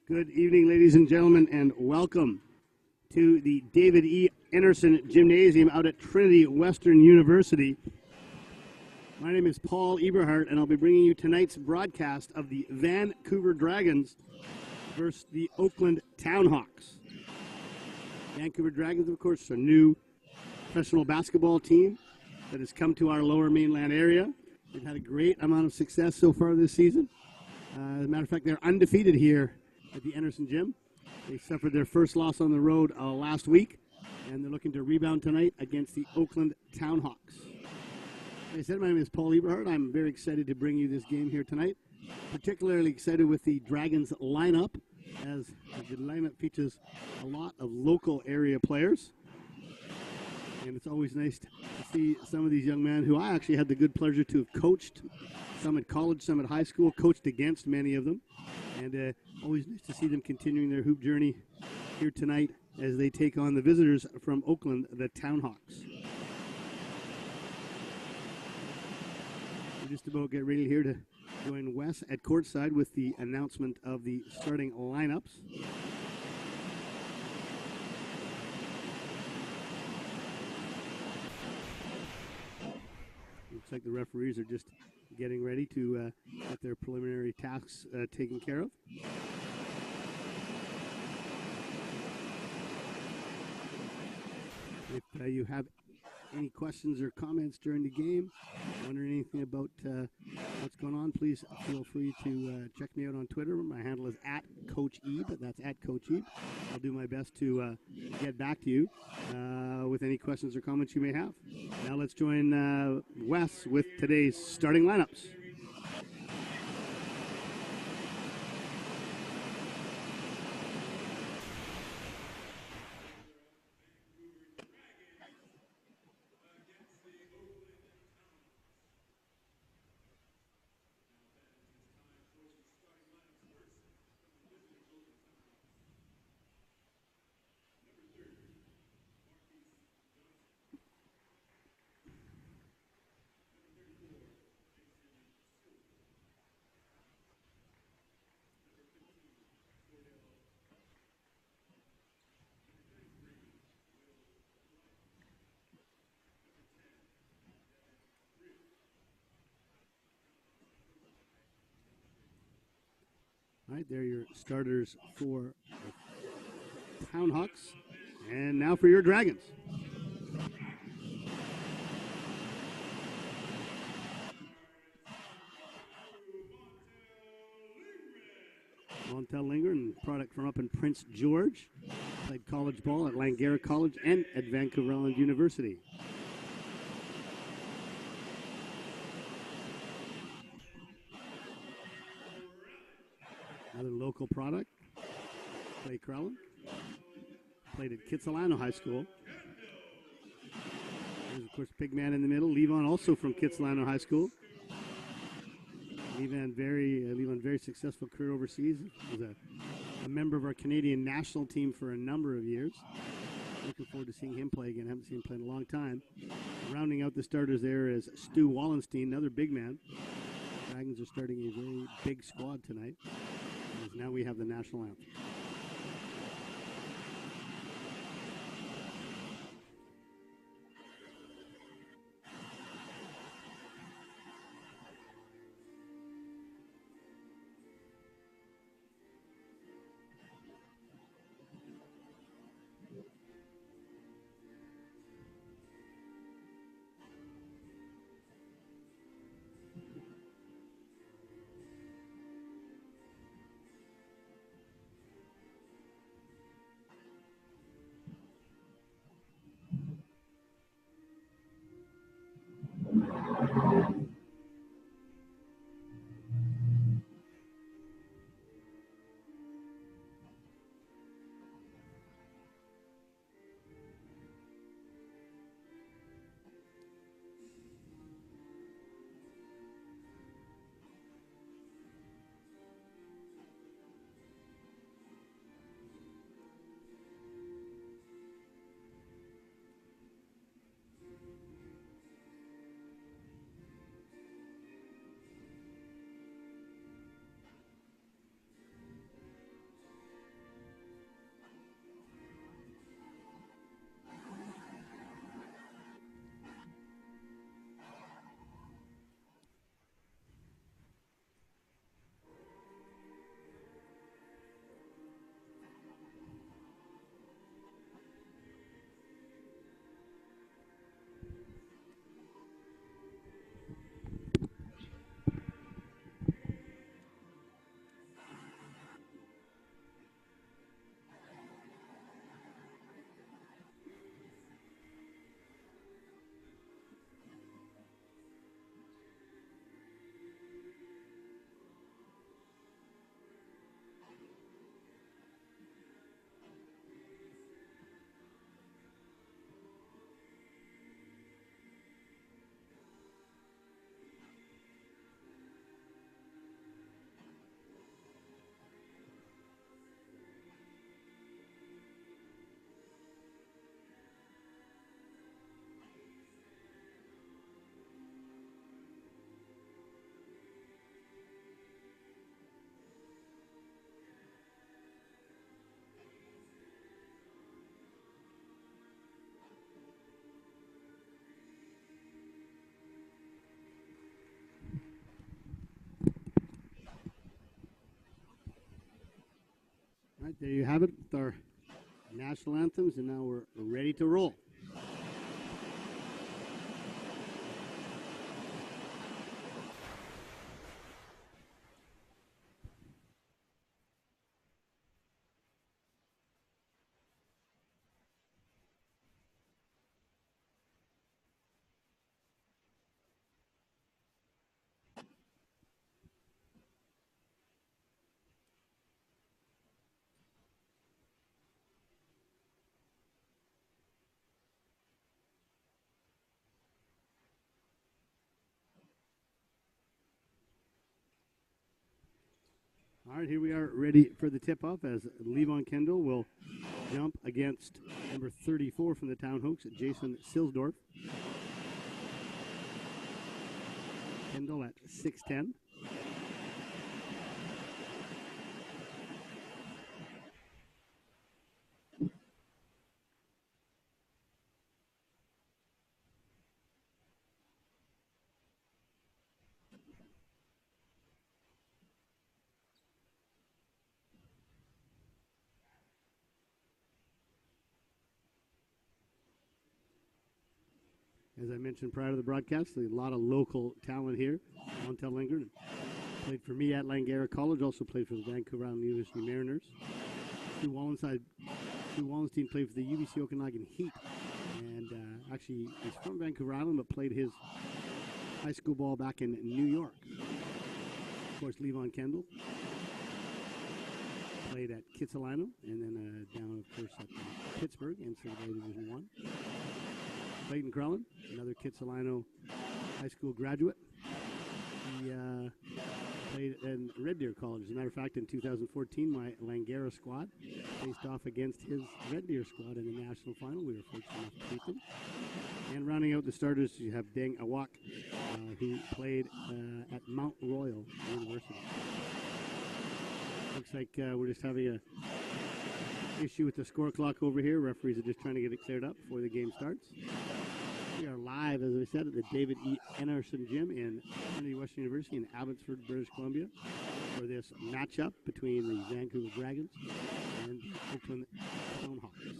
Good evening, ladies and gentlemen, and welcome to the David E. Anderson Gymnasium out at Trinity Western University. My name is Paul Eberhardt, and I'll be bringing you tonight's broadcast of the Vancouver Dragons versus the Oakland TownHawks. Vancouver Dragons, of course, are a new professional basketball team that has come to our lower mainland area. They've had a great amount of success so far this season. As a matter of fact, they're undefeated here at the Anderson Gym. They suffered their first loss on the road last week, and they're looking to rebound tonight against the Oakland TownHawks. Like I said, my name is Paul Eberhardt. I'm very excited to bring you this game here tonight. Particularly excited with the Dragons lineup, as the lineup features a lot of local area players. And it's always nice to see some of these young men who I actually had the good pleasure to have coached, some at college, some at high school, coached against many of them. And always nice to see them continuing their hoop journey here tonight as they take on the visitors from Oakland, the TownHawks. We're just about get ready here to join Wes at courtside with the announcement of the starting lineups. Looks like the referees are just getting ready to get their preliminary tasks taken care of. If you have any questions or comments during the game, wondering anything about what's going on, please feel free to check me out on Twitter. My handle is @CoachEb. That's @CoachEb. I'll do my best to get back to you with any questions or comments you may have. Now let's join Wes with today's starting lineups. All right, there are your starters for the TownHawks. And now for your Dragons. Montel Lindgren, product from up in Prince George. Played college ball at Langara College and at Vancouver Island University. Another local product, Clay Crowell. Played at Kitsilano High School. There's, of course, big man in the middle, Levon, also from Kitsilano High School. Levon, very successful career overseas. Was a member of our Canadian national team for a number of years. Looking forward to seeing him play again. Haven't seen him play in a long time. Rounding out the starters there is Stu Wallenstein, another big man. Dragons are starting a very big squad tonight. As now we have the national anthem. There you have it with our national anthems, and now we're ready to roll. All right, here we are ready for the tip-off as Levon Kendall will jump against number 34 from the TownHawks, Jason Silsdorf. Kendall at 6'10". As I mentioned prior to the broadcast, a lot of local talent here. Montel Lindgren played for me at Langara College, also played for the Vancouver Island University Mariners. Stu Wallenstein played for the UBC Okanagan Heat, and actually he's from Vancouver Island, but played his high school ball back in New York. Of course, Levon Kendall played at Kitsilano, and then down, of course, at Pittsburgh in NCAA Division I. Clayton Crellin, another Kitsilano high school graduate. He played in Red Deer College. As a matter of fact, in 2014, my Langara squad faced off against his Red Deer squad in the national final. We were fortunate enough to beat them. And rounding out the starters, you have Deng Awak, who played at Mount Royal University. Looks like we're just having a issue with the score clock over here. Referees are just trying to get it cleared up before the game starts. We are live, as I said, at the David E. Enerson Gym in Trinity Western University in Abbotsford, British Columbia, for this matchup between the Vancouver Dragons and the Oakland TownHawks.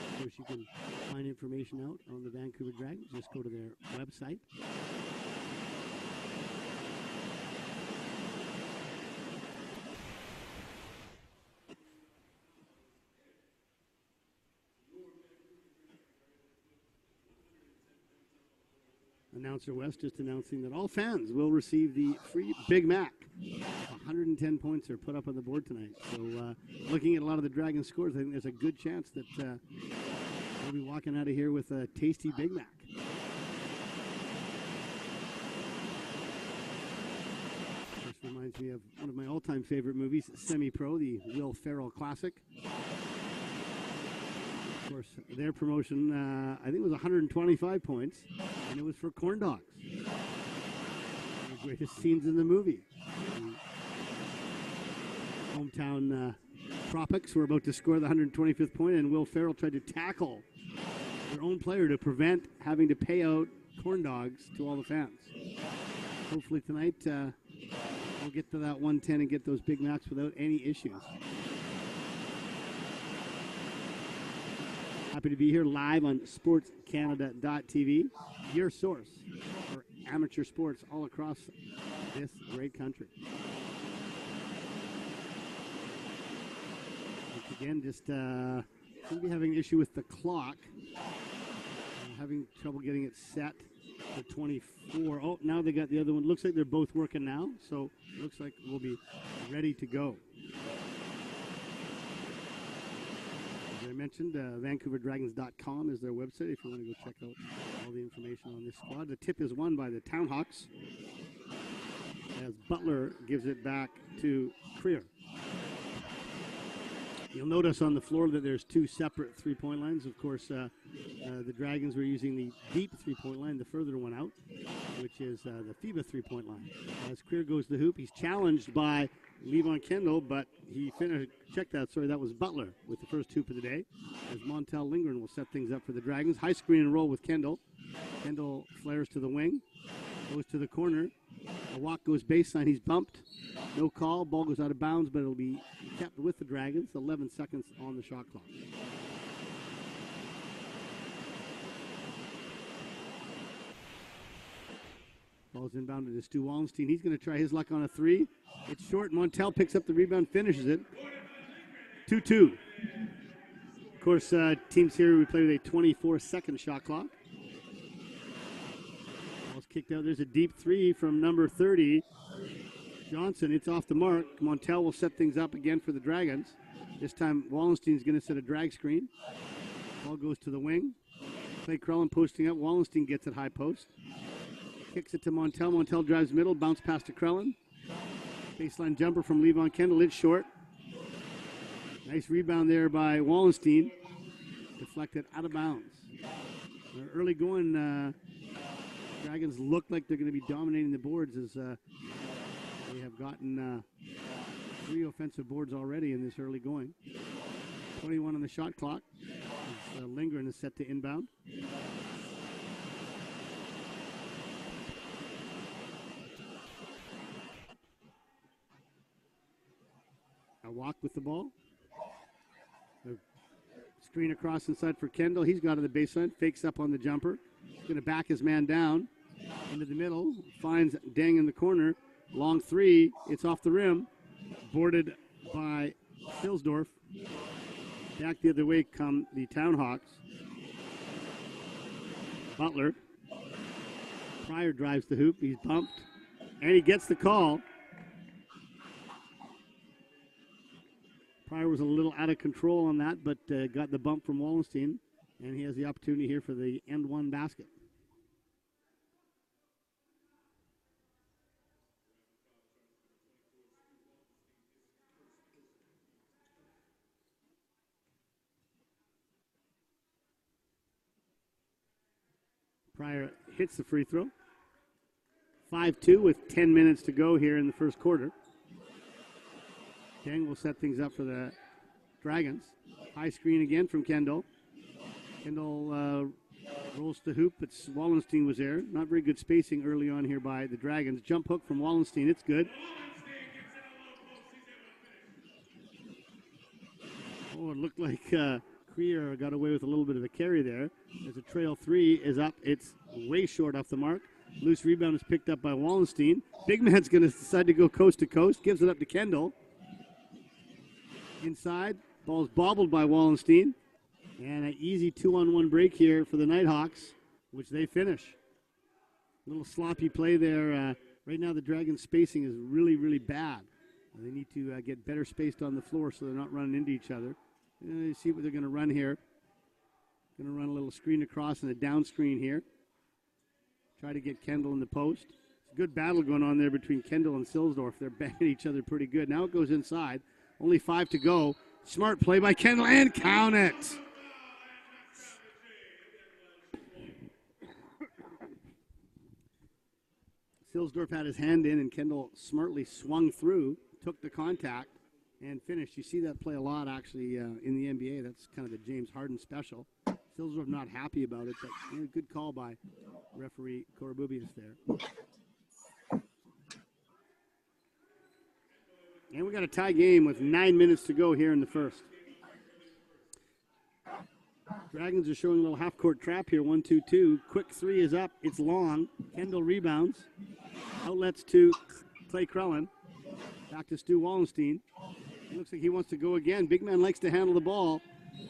Of course, you can find information out on the Vancouver Dragons. Just go to their website. Announcer West just announcing that all fans will receive the free Big Mac. 110 points are put up on the board tonight. So looking at a lot of the Dragons scores, I think there's a good chance that we'll be walking out of here with a tasty Big Mac. This reminds me of one of my all-time favorite movies, Semi-Pro, the Will Ferrell classic. Of course, their promotion, I think it was 125 points, and it was for corn dogs. One of the greatest scenes in the movie. The hometown Tropics were about to score the 125th point, and Will Ferrell tried to tackle their own player to prevent having to pay out corn dogs to all the fans. Hopefully tonight we'll get to that 110 and get those Big Macs without any issues. Happy to be here live on sportscanada.tv, your source for amateur sports all across this great country. Once again, just seem to be having an issue with the clock. Having trouble getting it set to 24. Oh, now they got the other one. Looks like they're both working now, so looks like we'll be ready to go. As I mentioned, VancouverDragons.com is their website if you want to go check out all the information on this squad. The tip is won by the TownHawks as Butler gives it back to Creer. You'll notice on the floor that there's two separate three-point lines. Of course, the Dragons were using the deep three-point line, the further one out, which is the FIBA three-point line. As Creer goes to the hoop, he's challenged by Levon Kendall, but he finished. Check that. Sorry, that was Butler with the first hoop of the day. As Montel Lindgren will set things up for the Dragons. High screen and roll with Kendall. Kendall flares to the wing. Goes to the corner. A walk goes baseline. He's bumped. No call. Ball goes out of bounds, but it'll be kept with the Dragons. 11 seconds on the shot clock. Ball's inbounded to Stu Wallenstein. He's going to try his luck on a three. It's short. Montel picks up the rebound, finishes it. 2-2. Of course, teams here, we play with a 24-second shot clock. Ball's kicked out. There's a deep three from number 30, Johnson. It's off the mark. Montel will set things up again for the Dragons. This time, Wallenstein's going to set a drag screen. Ball goes to the wing. Clay Crellin posting up. Wallenstein gets it high post. Kicks it to Montel. Montel drives middle. Bounce pass to Crellin. Baseline jumper from Levon Kendall. It's short. Nice rebound there by Wallenstein. Deflected out of bounds. Early going, Dragons look like they're going to be dominating the boards as they have gotten 3 offensive boards already in this early going. 21 on the shot clock. Lindgren is set to inbound. A walk with the ball. The screen across inside for Kendall. He's got to the baseline. Fakes up on the jumper. He's going to back his man down into the middle. Finds Deng in the corner. Long three. It's off the rim. Boarded by Silsdorf. Back the other way come the TownHawks. Butler. Pryor drives the hoop. He's bumped. And he gets the call. Pryor was a little out of control on that, but got the bump from Wallenstein. And he has the opportunity here for the end one basket. Pryor hits the free throw. 5-2 with 10 minutes to go here in the first quarter. Deng will set things up for the Dragons. High screen again from Kendall. Kendall rolls the hoop, but Wallenstein was there. Not very good spacing early on here by the Dragons. Jump hook from Wallenstein. It's good. Oh, it looked like Krier got away with a little bit of a carry there. As a trail three is up. It's way short off the mark. Loose rebound is picked up by Wallenstein. Big man's going to decide to go coast to coast. Gives it up to Kendall. Inside. Ball's bobbled by Wallenstein. And an easy 2-on-1 break here for the Nighthawks, which they finish. A little sloppy play there. Right now the Dragons' spacing is really, really bad. They need to get better spaced on the floor so they're not running into each other. You see what they're going to run here. Going to run a little screen across and a down screen here. Try to get Kendall in the post. It's a good battle going on there between Kendall and Silsdorf. They're banging each other pretty good. Now it goes inside. Only 5 to go. Smart play by Kendall and count it. Silsdorf had his hand in and Kendall smartly swung through, took the contact, and finished. You see that play a lot actually in the NBA. That's kind of the James Harden special. Silsdorf not happy about it, but good call by referee Corabubius there. And we got a tie game with 9 minutes to go here in the first. Dragons are showing a little half-court trap here, 1-2-2. Quick three is up. It's long. Kendall rebounds. Outlets to Clay Crellin. Back to Stu Wallenstein. It looks like he wants to go again. Big man likes to handle the ball.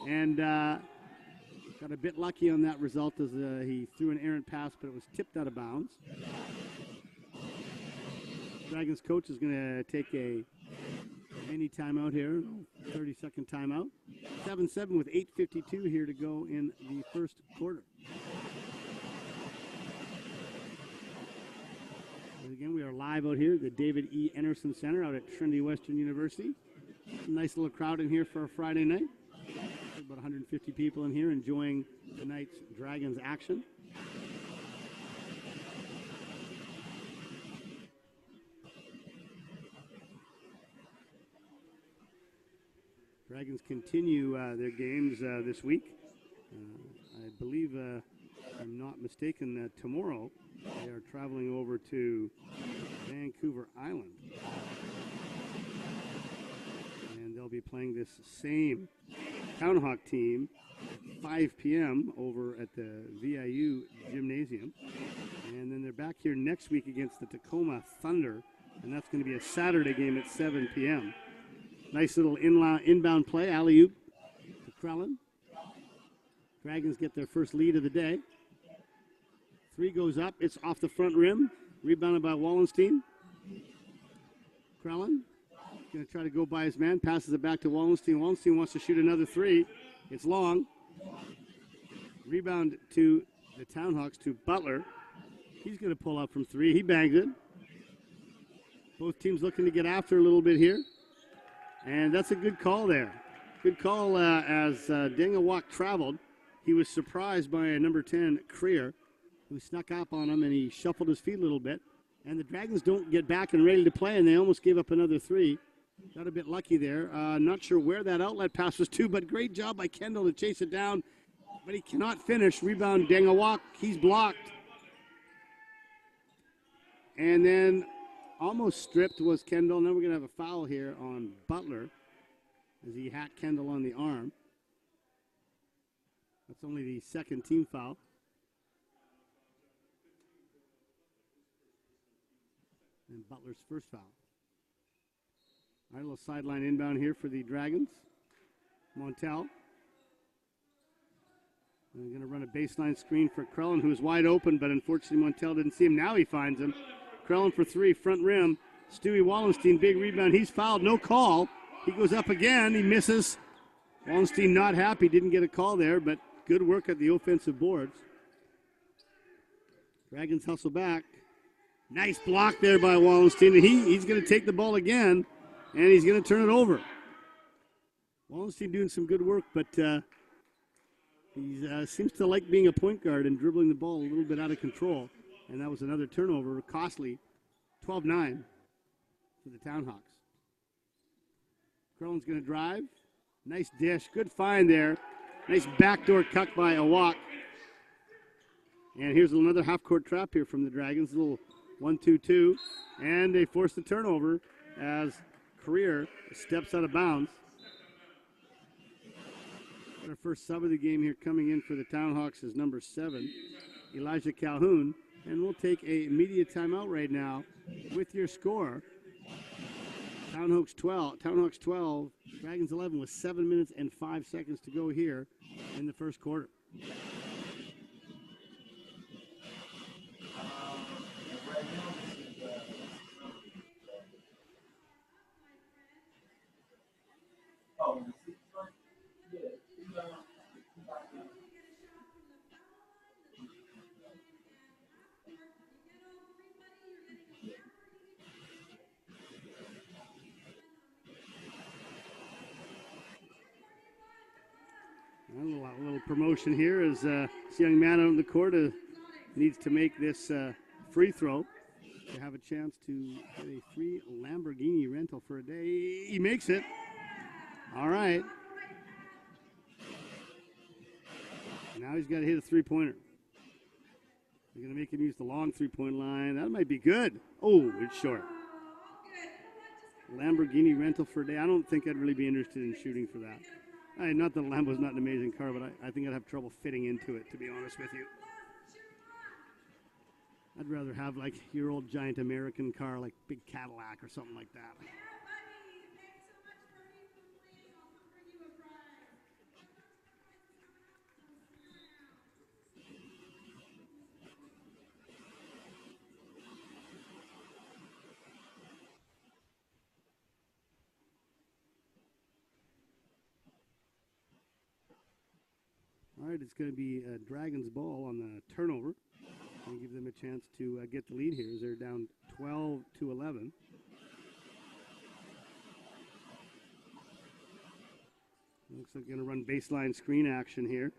And got a bit lucky on that result as he threw an errant pass, but it was tipped out of bounds. Dragons coach is going to take a mini timeout here, 30-second timeout. 7-7 with 8:52 here to go in the first quarter. And again, we are live out here at the David E. Enerson Center out at Trinity Western University. Nice little crowd in here for a Friday night. About 150 people in here enjoying tonight's Dragons action. Dragons continue their games this week. I believe I'm not mistaken, tomorrow they are traveling over to Vancouver Island. And they'll be playing this same TownHawk team at 5 p.m. over at the VIU Gymnasium. And then they're back here next week against the Tacoma Thunder, and that's going to be a Saturday game at 7 p.m. Nice little inbound play, alley-oop to Krellin. Dragons get their first lead of the day. Three goes up, it's off the front rim, rebounded by Wallenstein. Krellin going to try to go by his man, passes it back to Wallenstein. Wallenstein wants to shoot another three. It's long. Rebound to the TownHawks, to Butler. He's going to pull up from three. He bangs it. Both teams looking to get after a little bit here. And that's a good call there. Good call as Dengawak traveled. He was surprised by number 10, Creer, who snuck up on him, and he shuffled his feet a little bit. And the Dragons don't get back and ready to play, and they almost gave up another three. Got a bit lucky there. Not sure where that outlet pass was to, but great job by Kendall to chase it down. But he cannot finish. Rebound Dengawak. He's blocked. And then almost stripped was Kendall. Now we're going to have a foul here on Butler as he hacked Kendall on the arm. That's only the second team foul. And Butler's first foul. All right, a little sideline inbound here for the Dragons. Montel. And they're going to run a baseline screen for Krellin, who is wide open, but unfortunately Montel didn't see him. Now he finds him. Krellin for three, front rim. Stewie Wallenstein, big rebound. He's fouled, no call. He goes up again, he misses. Wallenstein not happy, didn't get a call there, but good work at the offensive boards. Dragons hustle back. Nice block there by Wallenstein. He's going to take the ball again, and he's going to turn it over. Wallenstein doing some good work, but he seems to like being a point guard and dribbling the ball a little bit out of control. And that was another turnover, costly, 12-9 for the TownHawks. Krellin's going to drive. Nice dish, good find there. Nice backdoor cut by Awak. And here's another half-court trap here from the Dragons, a little 1-2-2. And they force the turnover as Creer steps out of bounds. Our first sub of the game here coming in for the TownHawks is number 7, Elijah Calhoun. And we'll take a media timeout right now with your score. TownHawks 12, Dragons 11 with 7 minutes and 5 seconds to go here in the first quarter. A little promotion here as this young man out on the court needs to make this free throw to have a chance to get a free Lamborghini rental for a day. He makes it. All right. Now he's got to hit a three-pointer. They're going to make him use the long three-point line. That might be good. Oh, it's short. Lamborghini rental for a day. I don't think I'd really be interested in shooting for that. Not that Lambo's not an amazing car, but I think I'd have trouble fitting into it, to be honest with you. I'd rather have, like, your old giant American car, like big Cadillac or something like that. All right, it's going to be a Dragons ball on the turnover. Going to give them a chance to get the lead here as they're down 12-11. Looks like they're going to run baseline screen action here.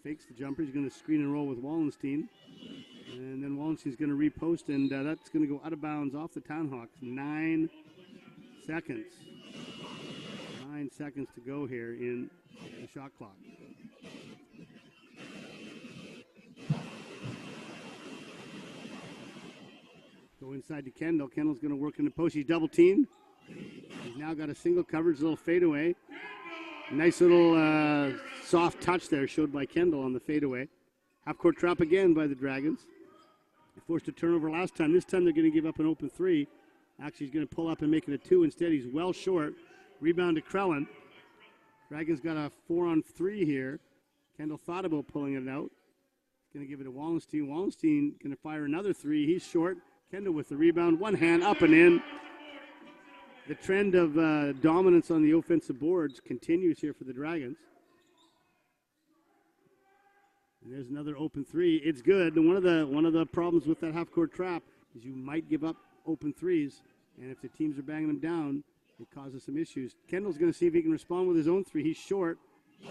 Fakes the jumper. He's going to screen and roll with Wallenstein. And then Wallenstein's going to repost, and that's going to go out of bounds off the TownHawks. 9 seconds. 9 seconds to go here in the shot clock. Go inside to Kendall. Kendall's going to work in the post. He's double teamed. He's now got a single coverage, little fadeaway. Nice little soft touch there showed by Kendall on the fadeaway. Half-court trap again by the Dragons. They forced a turnover last time. This time they're going to give up an open three. Actually, he's going to pull up and make it a two. Instead, he's well short. Rebound to Krellin. Dragons got a 4-on-3 here. Kendall thought about pulling it out. He's going to give it to Wallenstein. Wallenstein going to fire another three. He's short. Kendall with the rebound. One hand up and in. The trend of dominance on the offensive boards continues here for the Dragons. And there's another open three. It's good. And one of the problems with that half-court trap is you might give up open threes, and if the teams are banging them down, it causes some issues. Kendall's going to see if he can respond with his own three. He's short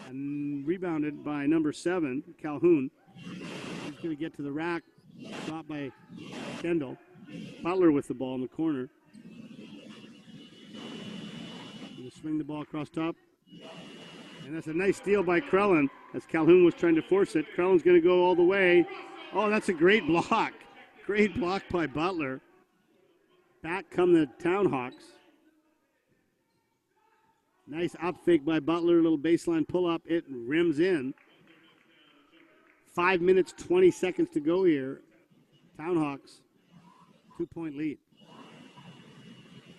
and rebounded by number 7, Calhoun. He's going to get to the rack. Stopped by Kendall. Butler with the ball in the corner. Going to swing the ball across top. And that's a nice steal by Krellin as Calhoun was trying to force it. Krellin's going to go all the way. Oh, that's a great block. Great block by Butler. Back come the TownHawks. Nice up fake by Butler. Little baseline pull up. It rims in. 5 minutes, 20 seconds to go here. TownHawks, 2-point lead.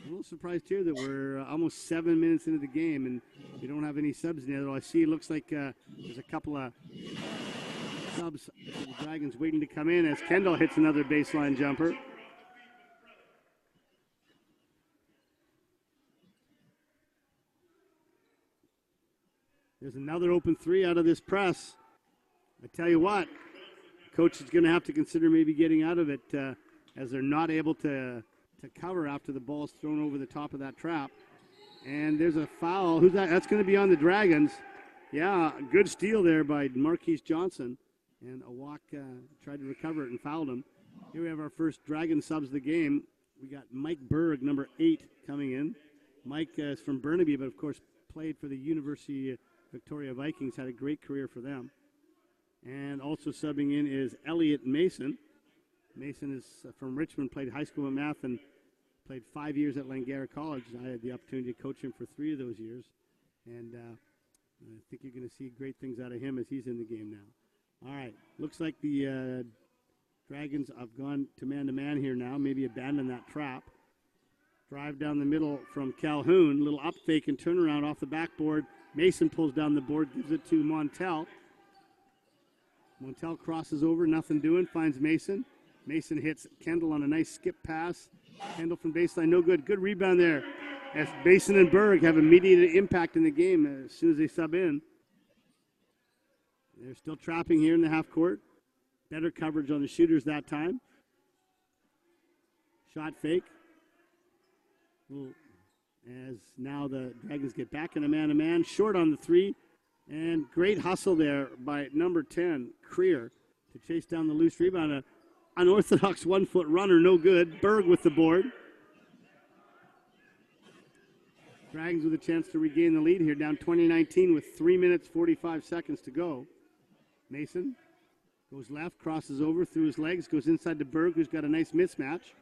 A little surprised here that we're almost 7 minutes into the game and we don't have any subs in there. I see it looks like there's a couple of subs for the Dragons waiting to come in as Kendall hits another baseline jumper. There's another open three out of this press. I tell you what, coach is going to have to consider maybe getting out of it as they're not able to cover after the ball's thrown over the top of that trap. And there's a foul. Who's that? That's going to be on the Dragons. Yeah, good steal there by Marquise Johnson. And Awak tried to recover it and fouled him. Here we have our first Dragon subs of the game. We got Mike Berg, number 8, coming in. Mike is from Burnaby, but of course played for the University Victoria Vikings, had a great career for them. And also subbing in is Elliot Mason. Mason is from Richmond, played high school in math and played 5 years at Langara College. I had the opportunity to coach him for 3 of those years. And I think you're going to see great things out of him as he's in the game now. All right, looks like the Dragons have gone to man here now, maybe abandon that trap. Drive down the middle from Calhoun, little up fake and turnaround off the backboard. Mason pulls down the board, gives it to Montel. Montel crosses over, nothing doing, finds Mason. Mason hits Kendall on a nice skip pass. Kendall from baseline, no good. Good rebound there as Mason and Berg have immediate impact in the game as soon as they sub in. They're still trapping here in the half court. Better coverage on the shooters that time. Shot fake. As now the Dragons get back in a man-to-man. Short on the three. And great hustle there by number 10, Creer, to chase down the loose rebound. An unorthodox 1-foot runner, no good. Berg with the board. Dragons with a chance to regain the lead here, down 20-19 with 3 minutes, 45 seconds to go. Mason goes left, crosses over through his legs, goes inside to Berg, who's got a nice mismatch.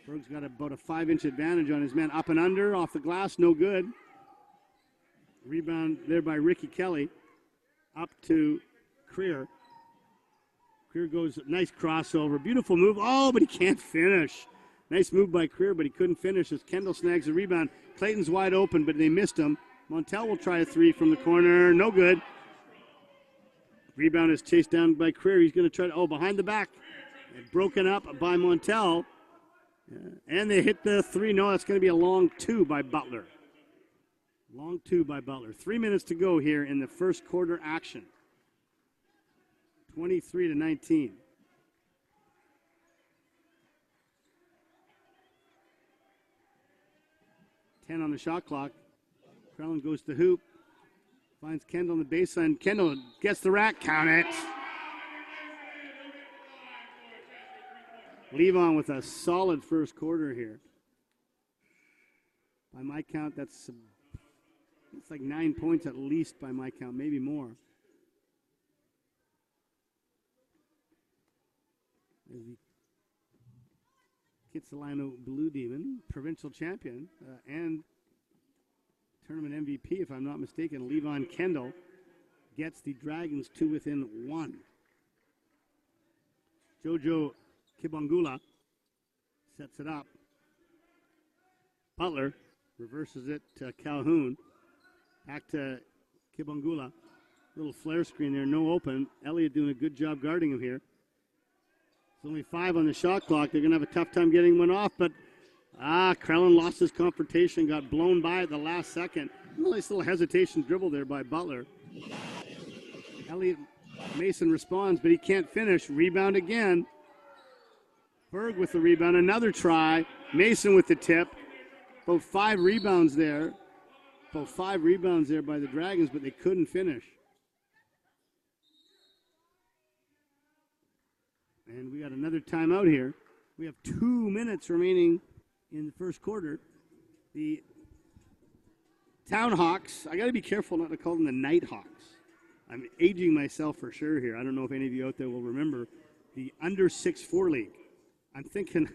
Berg's got about a 5-inch advantage on his man. Up and under, off the glass, no good. Rebound there by Ricky Kelly. Up to Creer. Creer goes, nice crossover. Beautiful move. Oh, but he can't finish. Nice move by Creer, but he couldn't finish as Kendall snags the rebound. Clayton's wide open, but they missed him. Montel will try a three from the corner. No good. Rebound is chased down by Creer. He's going to try to, behind the back. Broken up by Montel. And they hit the three. No, that's going to be a long two by Butler. Long two by Butler. 3 minutes to go here in the first quarter action. 23-19. Ten on the shot clock. Krellin goes to hoop. Finds Kendall on the baseline. Kendall gets the rack. Count it. Levon with a solid first quarter here. By my count, it's like 9 points at least by my count, maybe more. Kitsilano Blue Demon, provincial champion, and tournament MVP, if I'm not mistaken, Levon Kendall, gets the Dragons to within 1. Jojo Kibongula sets it up. Butler reverses it to Calhoun. Back to Kibongula. Little flare screen there, no open. Elliott doing a good job guarding him here. It's only 5 on the shot clock. They're going to have a tough time getting one off, but Krellin lost his confrontation, got blown by at the last second. Nice little hesitation dribble there by Butler. Elliott Mason responds, but he can't finish. Rebound again. Berg with the rebound. Another try. Mason with the tip. About 5 rebounds there. About 5 rebounds there by the Dragons, but they couldn't finish. And we got another timeout here. We have 2 minutes remaining in the first quarter. The TownHawks, I got to be careful not to call them the Nighthawks. I'm aging myself for sure here. I don't know if any of you out there will remember the under 6-4 league. I'm thinking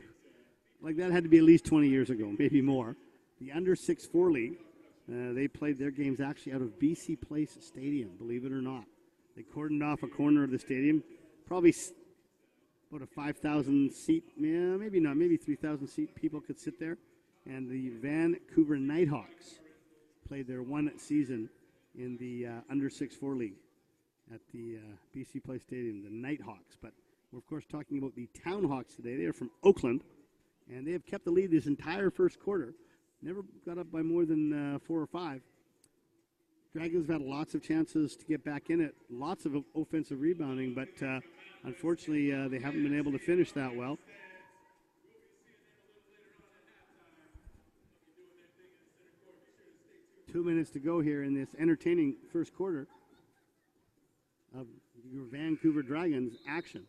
like that had to be at least 20 years ago, maybe more. The under 6-4 league, they played their games actually out of BC Place Stadium, believe it or not. They cordoned off a corner of the stadium, probably about a 5,000 seat, maybe not, maybe 3,000 seat people could sit there. And the Vancouver Nighthawks played their 1 season in the under 6-4 league at the BC Place Stadium, the Nighthawks. But we're, of course, talking about the TownHawks today. They are from Oakland, and they have kept the lead this entire first quarter. Never got up by more than 4 or 5. Dragons have had lots of chances to get back in it, lots of offensive rebounding, but unfortunately they haven't been able to finish that well. Two minutes to go here in this entertaining first quarter of your Vancouver Dragons action.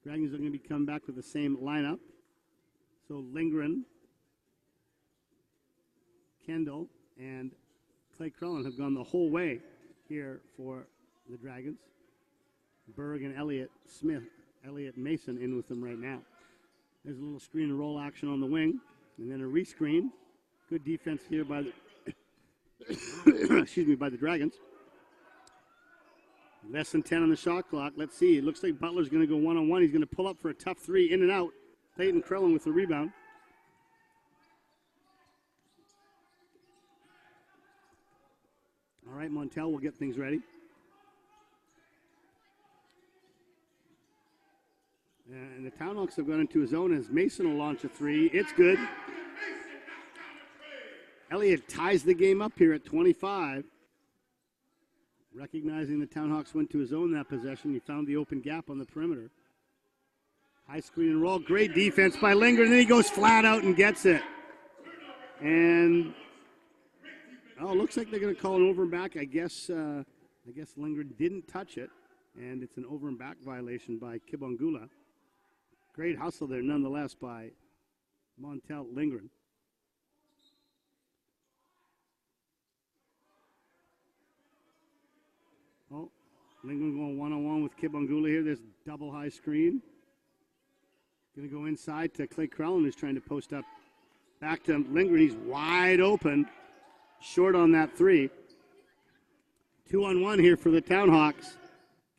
Dragons are going to be coming back with the same lineup. So Lindgren, Kendall, and Clay Krellin have gone the whole way here for the Dragons. Berg and Elliott Mason in with them right now. There's a little screen and roll action on the wing, and then a rescreen. Good defense here by the by the Dragons. Less than 10 on the shot clock. Let's see. It looks like Butler's going to go one-on-one. He's going to pull up for a tough 3, in and out. Clayton Krellin with the rebound. All right, Montel will get things ready. And the TownHawks have gone into a zone as Mason will launch a 3. It's good. Elliott ties the game up here at 25. Recognizing the TownHawks went to a zone that possession, he found the open gap on the perimeter. High screen and roll. Great defense by Lindgren. And then he goes flat out and gets it. And looks like they're going to call an over and back. I guess Lindgren didn't touch it, and it's an over and back violation by Kibongula. Great hustle there, nonetheless, by Montel Lindgren. Lindgren going one-on-one with Kibongula here. This double high screen. Going to go inside to Clay Krellin, who's trying to post up. Back to Lindgren. He's wide open. Short on that 3. 2-on-1 here for the TownHawks.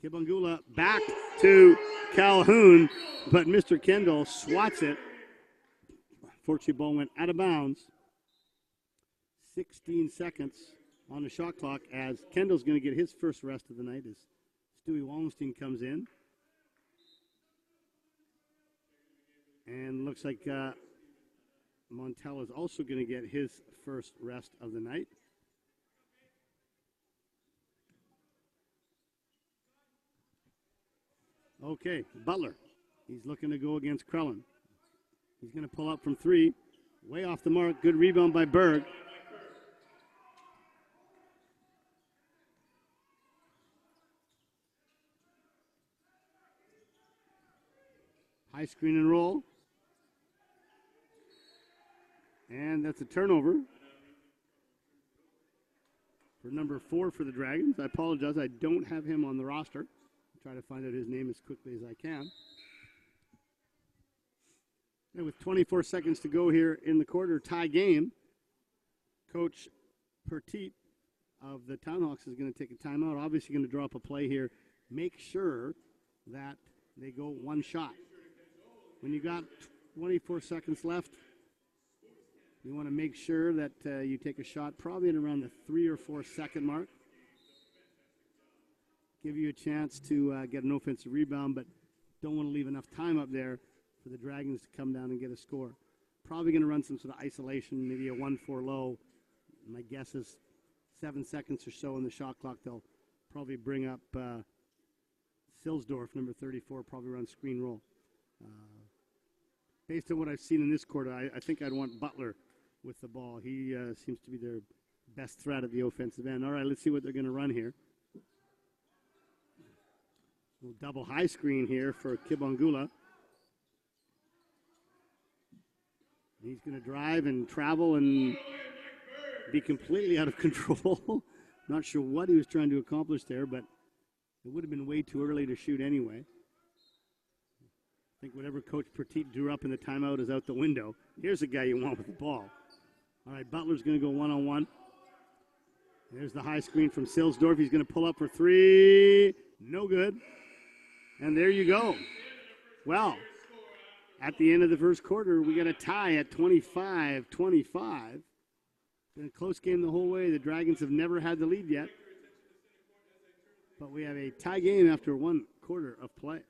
Kibongula back to Calhoun, but Mr. Kendall swats it. Unfortunately, ball went out of bounds. 16 seconds on the shot clock as Kendall's going to get his first rest of the night as Stewie Wallenstein comes in. And looks like Montel is also going to get his first rest of the night. Okay, Butler. He's looking to go against Krellin. He's going to pull up from 3. Way off the mark. Good rebound by Berg. High screen and roll. And that's a turnover for number 4 for the Dragons. I apologize. I don't have him on the roster. I'll try to find out his name as quickly as I can. And with 24 seconds to go here in the quarter, tie game, Coach Petit of the TownHawks is going to take a timeout. Obviously going to draw up a play here. Make sure that they go one shot. When you got 24 seconds left, you want to make sure that you take a shot probably at around the 3 or 4 second mark. Give you a chance to get an offensive rebound, but don't want to leave enough time up there for the Dragons to come down and get a score. Probably going to run some sort of isolation, maybe a 1-4 low. My guess is 7 seconds or so in the shot clock. They'll probably bring up Silsdorf, number 34, probably run screen roll. Based on what I've seen in this quarter, I think I'd want Butler with the ball. He seems to be their best threat at the offensive end. All right, let's see what they're going to run here. Little double high screen here for Kibongula. He's going to drive and travel and be completely out of control. Not sure what he was trying to accomplish there, but it would have been way too early to shoot anyway. I think whatever Coach Petit drew up in the timeout is out the window. Here's a guy you want with the ball. All right, Butler's going to go one-on-one. There's the high screen from Silsdorf. He's going to pull up for three. No good. And there you go. Well, at the end of the first quarter, we got a tie at 25-25. Been a close game the whole way. The Dragons have never had the lead yet. But we have a tie game after 1 quarter of play.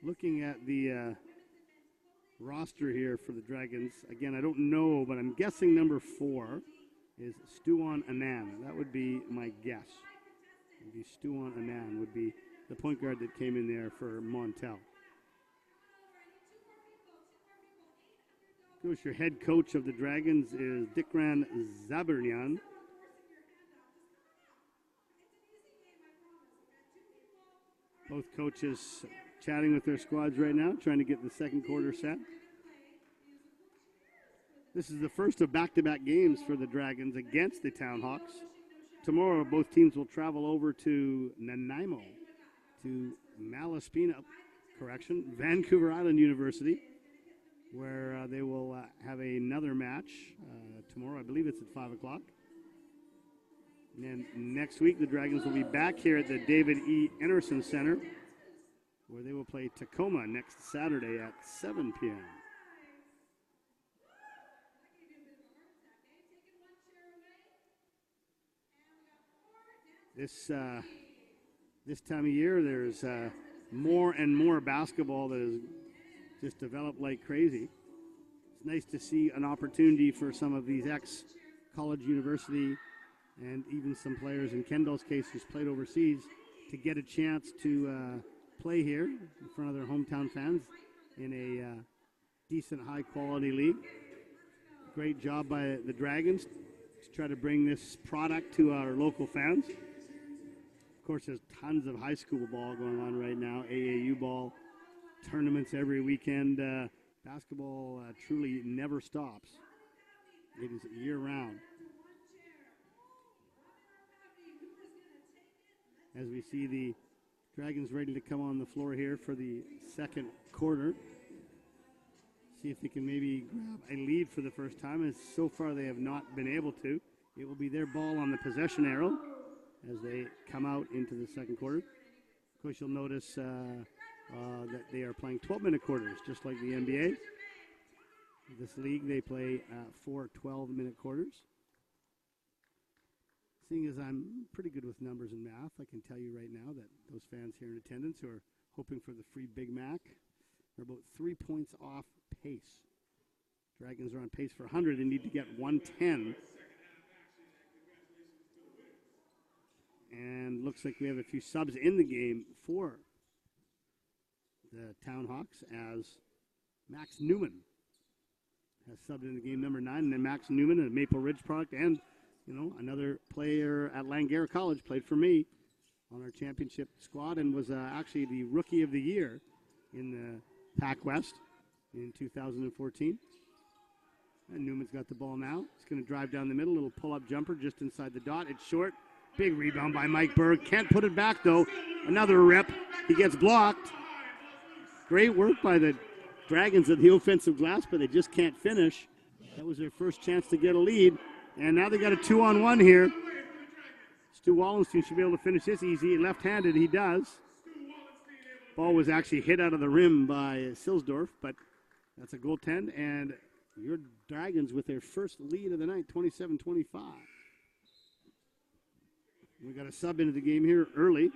Looking at the roster here for the Dragons, again, I don't know, but I'm guessing number 4 is Stuan Anand. That would be my guess. It would be Stuan Anand would be the point guard that came in there for Montel. Of course, your head coach of the Dragons is Dikran Zabernian. Both coaches chatting with their squads right now, trying to get the second quarter set. This is the first of back-to-back games for the Dragons against the TownHawks. Tomorrow, both teams will travel over to Nanaimo, to Vancouver Island University, where they will have another match tomorrow. I believe it's at 5 o'clock. And then next week, the Dragons will be back here at the David E. Enerson Center, where they will play Tacoma next Saturday at 7 p.m. This time of year, there's more and more basketball that has just developed like crazy. It's nice to see an opportunity for some of these ex-college university and even some players, in Kendall's case, who's played overseas, to get a chance to play here in front of their hometown fans in a decent, high-quality league. Great job by the Dragons to try to bring this product to our local fans. Of course, there's tons of high school ball going on right now, AAU ball, tournaments every weekend. Basketball truly never stops. It is year-round. As we see the Dragons ready to come on the floor here for the second quarter. See if they can maybe grab a lead for the first time, as so far they have not been able to. It will be their ball on the possession arrow as they come out into the second quarter. Of course, you'll notice that they are playing 12-minute quarters, just like the NBA. This league, they play 4 12-minute quarters. Seeing as I'm pretty good with numbers and math, I can tell you right now that those fans here in attendance who are hoping for the free Big Mac are about 3 points off pace. Dragons are on pace for 100 and need to get 110. And looks like we have a few subs in the game for the TownHawks, as Max Newman has subbed in the game, number 9. And then Max Newman, a Maple Ridge product, and another player at Langara College, played for me on our championship squad and was actually the Rookie of the Year in the Pac West in 2014. And Newman's got the ball now. He's going to drive down the middle, little pull-up jumper just inside the dot. It's short. Big rebound by Mike Berg. Can't put it back, though. Another rip. He gets blocked. Great work by the Dragons at the offensive glass, but they just can't finish. That was their first chance to get a lead. And now they got a 2-on-1 here. Stu Wallenstein should be able to finish this easy. Left-handed, he does. Ball was actually hit out of the rim by Silsdorf, but that's a goaltend. And your Dragons with their first lead of the night, 27-25. We got a sub into the game here early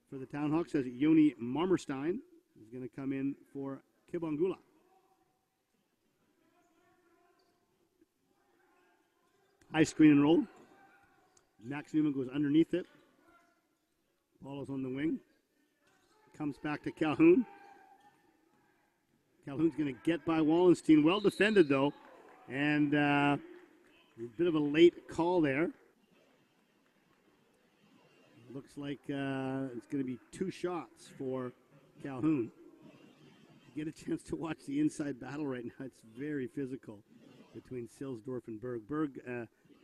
for the TownHawks as Yoni Marmerstein is going to come in for Kibongula. High screen and roll. Max Newman goes underneath it. Ball is on the wing. Comes back to Calhoun. Calhoun's going to get by Wallenstein. Well defended, though. And a bit of a late call there. Looks like it's going to be 2 shots for Calhoun. You get a chance to watch the inside battle right now. It's very physical between Silsdorf and Berg. Berg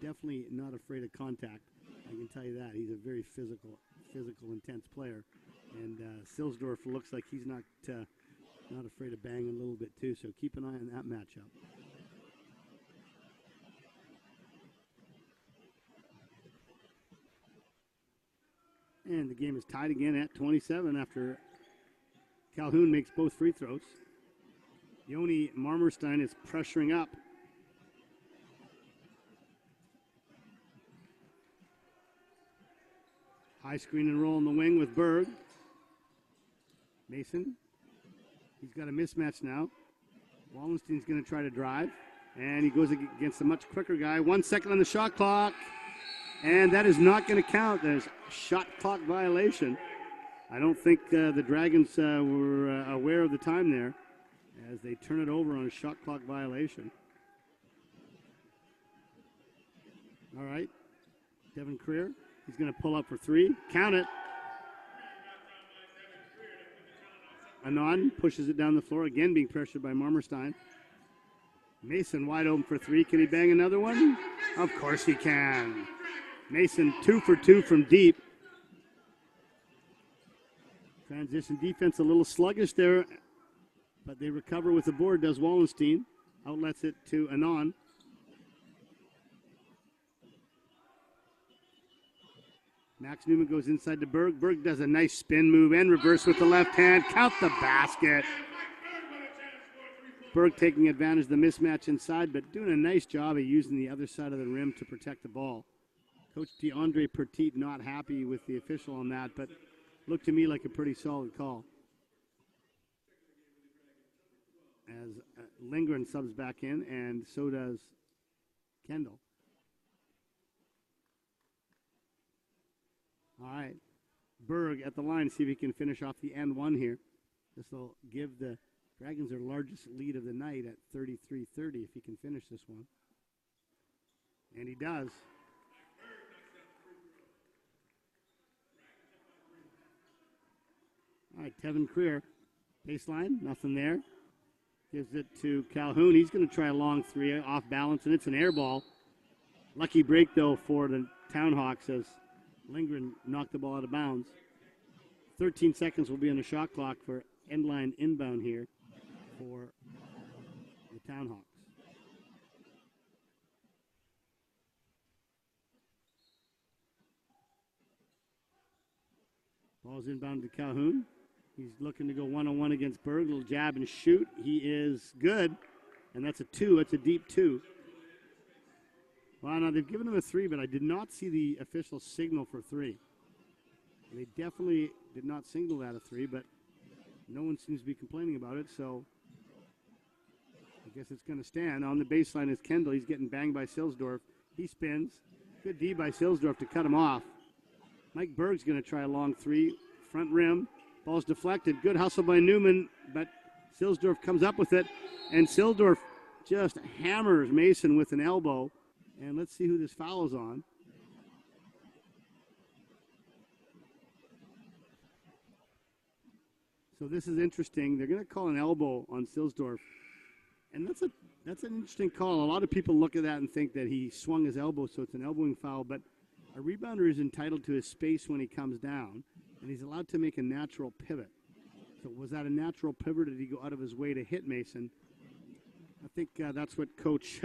definitely not afraid of contact. I can tell you that. He's a very physical, intense player. And Silsdorf looks like he's not afraid of banging a little bit too. So keep an eye on that matchup. And the game is tied again at 27 after Calhoun makes both free throws. Yoni Marmerstein is pressuring up. High screen and roll on the wing with Berg. Mason. He's got a mismatch now. Wallenstein's going to try to drive. And he goes against a much quicker guy. 1 second on the shot clock. And that is not going to count. There's a shot clock violation. I don't think the Dragons were aware of the time there as they turn it over on a shot clock violation. All right. Devin Creer. He's going to pull up for 3. Count it. Anon pushes it down the floor, again being pressured by Marmerstein. Mason wide open for 3. Can he bang another one? Of course he can. Mason 2 for 2 from deep. Transition defense a little sluggish there, but they recover with the board, does Wallenstein. Outlets it to Anon. Max Newman goes inside to Berg. Berg does a nice spin move and reverse with the left hand. Count the basket. Berg taking advantage of the mismatch inside, but doing a nice job of using the other side of the rim to protect the ball. Coach DeAndre Petit not happy with the official on that, but looked to me like a pretty solid call. As Lindgren subs back in, and so does Kendall. All right, Berg at the line, see if he can finish off the end one here. This will give the Dragons their largest lead of the night at 33-30 if he can finish this one. And he does. All right, Tevin Creer, baseline, nothing there. Gives it to Calhoun. He's going to try a long 3 off balance, and it's an air ball. Lucky break, though, for the TownHawks as Lindgren knocked the ball out of bounds. 13 seconds will be on the shot clock for end line inbound here for the TownHawks. Ball's inbound to Calhoun. He's looking to go one-on-one against Berg. Little jab and shoot. He is good. And that's a 2. That's a deep 2. Well, now they've given him a 3, but I did not see the official signal for 3. They definitely did not signal that a 3, but no one seems to be complaining about it, so I guess it's going to stand. On the baseline is Kendall. He's getting banged by Silsdorf. He spins. Good D by Silsdorf to cut him off. Mike Berg's going to try a long 3. Front rim. Ball's deflected. Good hustle by Newman, but Silsdorf comes up with it, and Silsdorf just hammers Mason with an elbow. And let's see who this foul is on. So this is interesting. They're going to call an elbow on Silsdorf And that's an interesting call. A lot of people look at that and think that he swung his elbow, so it's an elbowing foul. But a rebounder is entitled to his space when he comes down, and he's allowed to make a natural pivot. So was that a natural pivot, or did he go out of his way to hit Mason? I think that's what Coach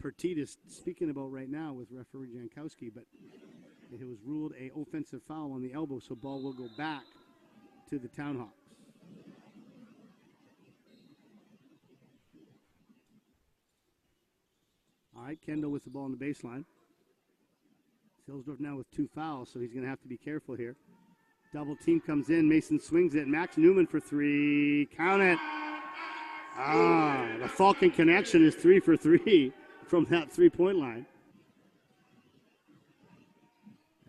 Petit is speaking about right now with referee Jankowski. But it was ruled an offensive foul on the elbow, so ball will go back to the TownHawks. All right, Kendall with the ball on the baseline. Silsdorf now with 2 fouls, so he's going to have to be careful here. Double team comes in. Mason swings it. Max Newman for 3. Count it. The Falcon connection is 3 for 3 from that three-point line.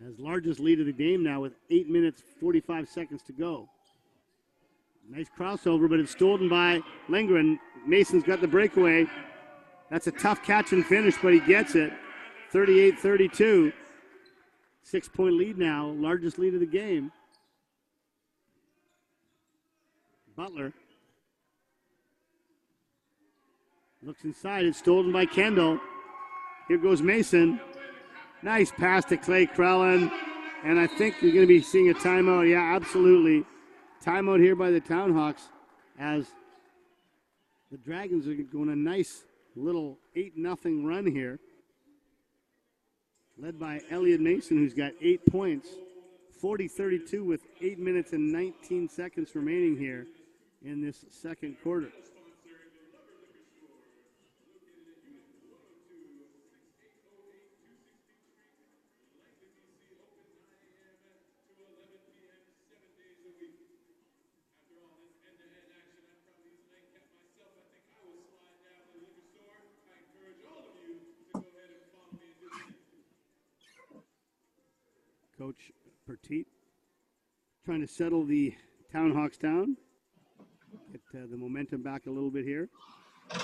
As largest lead of the game now with 8 minutes, 45 seconds to go. Nice crossover, but it's stolen by Lindgren. Mason's got the breakaway. That's a tough catch and finish, but he gets it. 38-32. 6-point lead now, largest lead of the game. Butler looks inside. It's stolen by Kendall. Here goes Mason. Nice pass to Clay Krellin. And I think you're going to be seeing a timeout. Yeah, absolutely. Timeout here by the TownHawks as the Dragons are going a nice little 8-0 run here. Led by Elliot Mason, who's got 8 points. 40-32 with 8 minutes and 19 seconds remaining here in this second quarter. Coach Petit trying to settle the TownHawks down, get the momentum back a little bit here.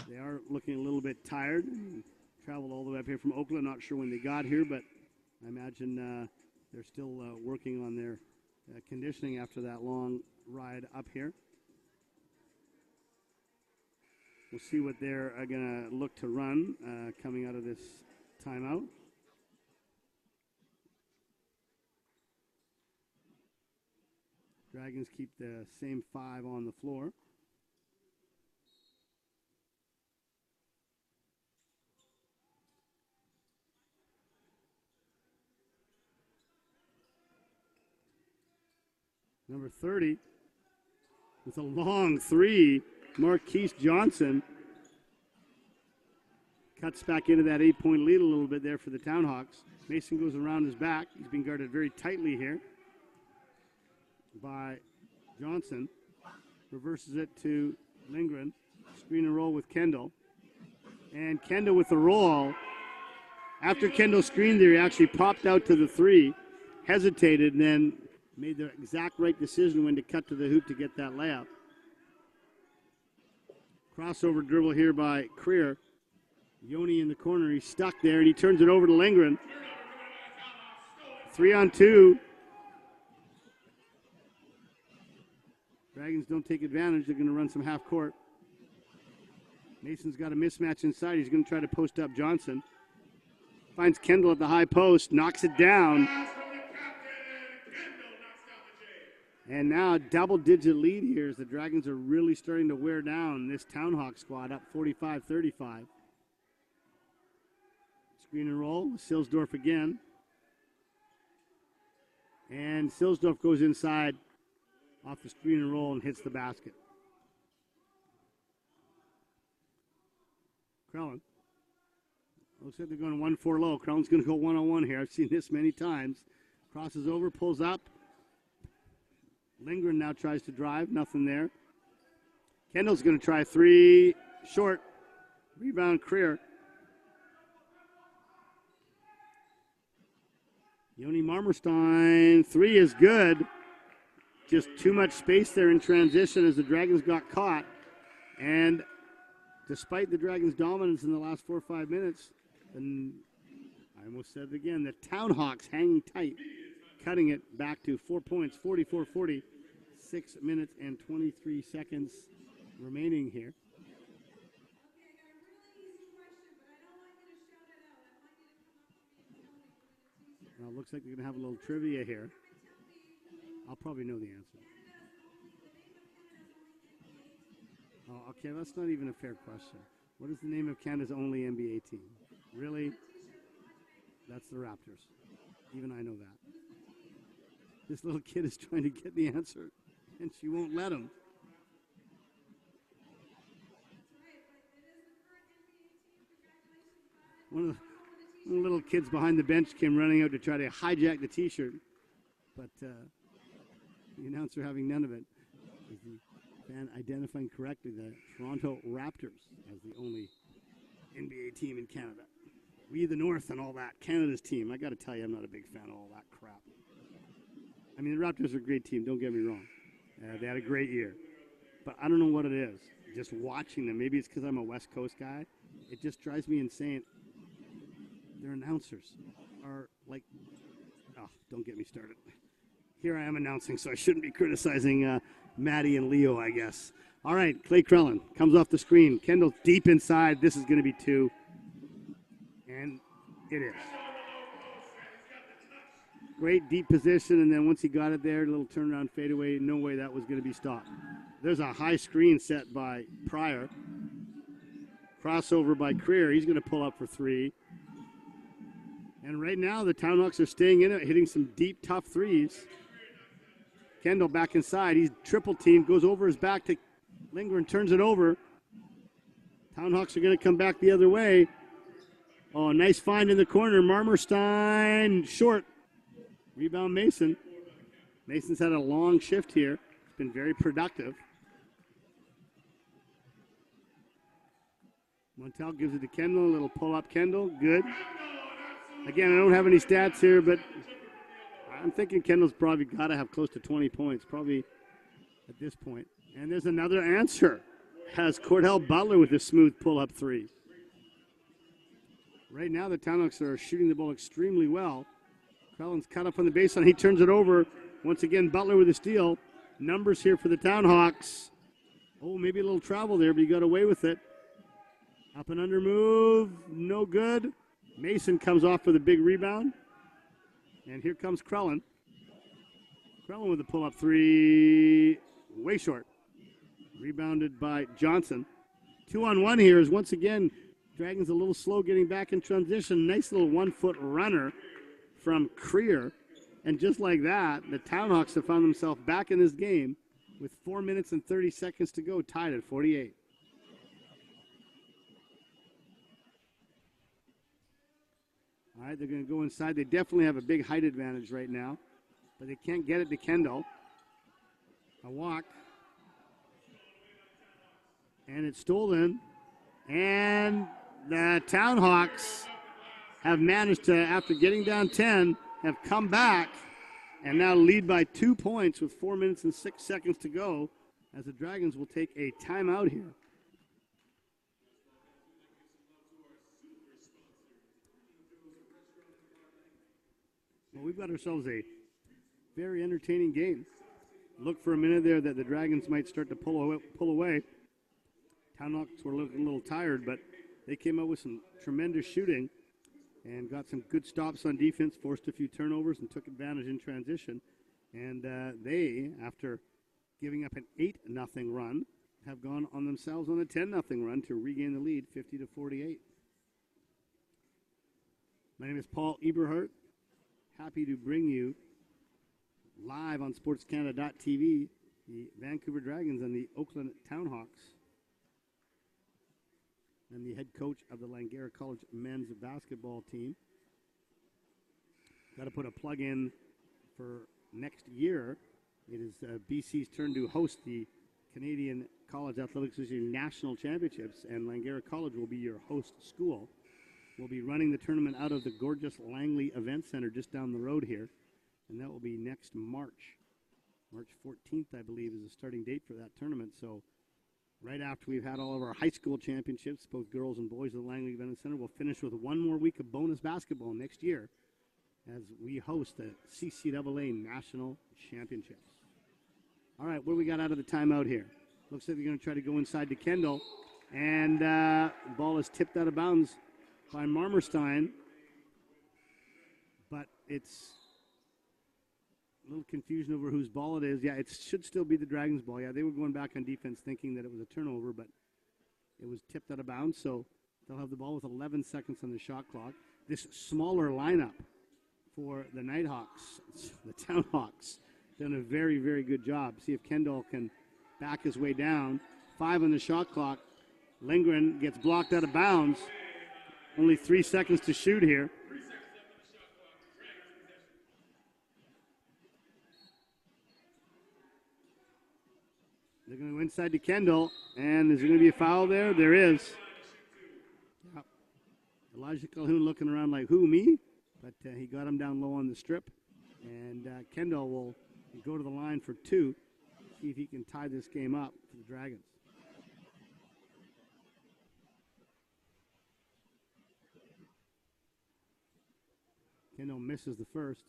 They are looking a little bit tired. Traveled all the way up here from Oakland. Not sure when they got here, but I imagine they're still working on their conditioning after that long ride up here. We'll see what they're going to look to run coming out of this timeout. Dragons keep the same 5 on the floor. Number 30 with a long 3, Marquise Johnson cuts back into that 8-point lead a little bit there for the TownHawks. Mason goes around his back. He's being guarded very tightly here by Johnson. Reverses it to Lindgren. Screen and roll with Kendall. And Kendall with the roll. After Kendall screened there, he actually popped out to the 3, hesitated, and then made the exact right decision when to cut to the hoop to get that layup. Crossover dribble here by Creer. Yoni in the corner. He's stuck there, and he turns it over to Lindgren. 3-on-2. Dragons don't take advantage. They're going to run some half court. Mason's got a mismatch inside. He's going to try to post up Johnson. Finds Kendall at the high post, knocks it down. And now a double-digit lead here as the Dragons are really starting to wear down this TownHawk squad, up 45-35. Screen and roll with Silsdorf again. And Silsdorf goes inside off the screen and roll and hits the basket. Krellin. Looks like they're going 1-4 low. Krellin's going to go one-on-one here. I've seen this many times. Crosses over, pulls up. Lindgren now tries to drive. Nothing there. Kendall's going to try 3. Short. Rebound, Creer. Yoni Marmerstein. 3 is good. Just too much space there in transition as the Dragons got caught. And despite the Dragons' dominance in the last 4 or 5 minutes, and I almost said it again, the TownHawks hanging tight, cutting it back to 4 points, 44-40, 6 minutes and 23 seconds remaining here. Well, it looks like they're going to have a little trivia here. I'll probably know the answer. Oh, okay, that's not even a fair question. What is the name of Canada's only NBA team? Really? That's the Raptors. Even I know that. This little kid is trying to get the answer, and she won't let him. One of the little kids behind the bench came running out to try to hijack the T-shirt, but the announcer, having none of it, is the fan identifying correctly the Toronto Raptors as the only NBA team in Canada. We the North and all that, Canada's team. I got to tell you, I'm not a big fan of all that crap. I mean, the Raptors are a great team, don't get me wrong. They had a great year. But I don't know what it is. Just watching them, maybe it's because I'm a West Coast guy, it just drives me insane. Their announcers are like, oh, don't get me started. Here I am announcing, so I shouldn't be criticizing Maddie and Leo, I guess. All right, Clay Krellin comes off the screen. Kendall deep inside. This is going to be 2. And it is. Great deep position, and then once he got it there, a little turnaround fadeaway. No way that was going to be stopped. There's a high screen set by Pryor. Crossover by Creer. He's going to pull up for 3. And right now, the TownHawks are staying in it, hitting some deep, tough threes. Kendall back inside. He's triple teamed, goes over his back to Linger and turns it over. TownHawks are going to come back the other way. Oh, nice find in the corner. Marmerstein short. Rebound Mason. Mason's had a long shift here. It's been very productive. Montel gives it to Kendall. A little pull-up Kendall. Good. Again, I don't have any stats here, but I'm thinking Kendall's probably got to have close to 20 points, probably at this point. And there's another answer. Has Cordell Butler with a smooth pull-up 3. Right now, the TownHawks are shooting the ball extremely well. Krellin's cut up on the baseline. He turns it over. Once again, Butler with a steal. Numbers here for the TownHawks. Oh, maybe a little travel there, but he got away with it. Up and under move. No good. Mason comes off with a big rebound. And here comes Krellin. Krellin with a pull-up 3. Way short. Rebounded by Johnson. 2-on-1 here is once again, Dragons a little slow getting back in transition. Nice little 1-foot runner from Creer. And just like that, the TownHawks have found themselves back in this game with 4 minutes and 30 seconds to go, tied at 48. All right, they're going to go inside. They definitely have a big height advantage right now, but they can't get it to Kendall. A walk. And it's stolen. And the TownHawks have managed to, after getting down 10, have come back and now lead by 2 points with 4 minutes and 6 seconds to go as the Dragons will take a timeout here. Well, we've got ourselves a very entertaining game. Look for a minute there that the Dragons might start to pull away. TownHawks were looking a little tired, but they came out with some tremendous shooting and got some good stops on defense, forced a few turnovers, and took advantage in transition. And they, after giving up an 8-0 run, have gone on themselves on a 10-0 run to regain the lead, 50-48. My name is Paul Eberhardt. Happy to bring you live on SportsCanada.tv the Vancouver Dragons and the Oakland TownHawks. And the head coach of the Langara College men's basketball team. Got to put a plug in for next year. It is BC's turn to host the Canadian College Athletics Association National Championships, and Langara College will be your host school. We'll be running the tournament out of the gorgeous Langley Event Center just down the road here, and that will be next March. March 14th, I believe, is the starting date for that tournament. So right after we've had all of our high school championships, both girls and boys at the Langley Event Center, we'll finish with one more week of bonus basketball next year as we host the CCAA National Championships. All right, what do we got out of the timeout here? Looks like they're going to try to go inside to Kendall, and the ball is tipped out of bounds by Marmerstein, but it's a little confusion over whose ball it is. Yeah, it should still be the Dragons' ball. Yeah, they were going back on defense thinking that it was a turnover, but it was tipped out of bounds, so they'll have the ball with 11 seconds on the shot clock. This smaller lineup for the Nighthawks, the TownHawks, done a very, very good job. See if Kendall can back his way down. 5 on the shot clock. Lindgren gets blocked out of bounds. Only 3 seconds to shoot here. They're going to go inside to Kendall, and is there going to be a foul there? There is. Yep. Elijah Calhoun looking around like, who, me? But he got him down low on the strip, and Kendall will go to the line for 2, see if he can tie this game up for the Dragons. Kendall misses the first.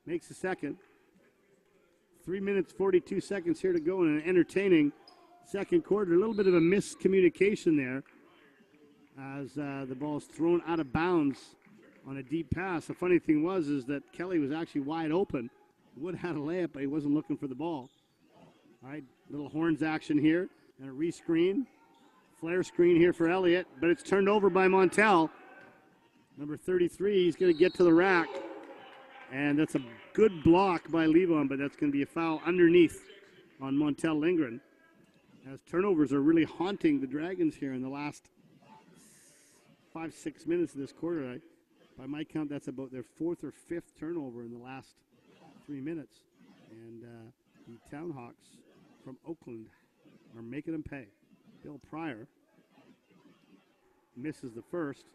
Makes the second. 3 minutes, 42 seconds here to go in an entertaining second quarter. A little bit of a miscommunication there as the ball is thrown out of bounds on a deep pass. The funny thing is that Kelly was actually wide open. Wood had a layup, but he wasn't looking for the ball. All right, little horns action here and a rescreen. Flare screen here for Elliott, but it's turned over by Montel. Number 33, he's going to get to the rack. And that's a good block by Levon, but that's going to be a foul underneath on Montel Lindgren. As turnovers are really haunting the Dragons here in the last 5-6 minutes of this quarter. By my count, that's about their 4th or 5th turnover in the last 3 minutes. And the TownHawks from Oakland are making them pay. Bill Pryor misses the first.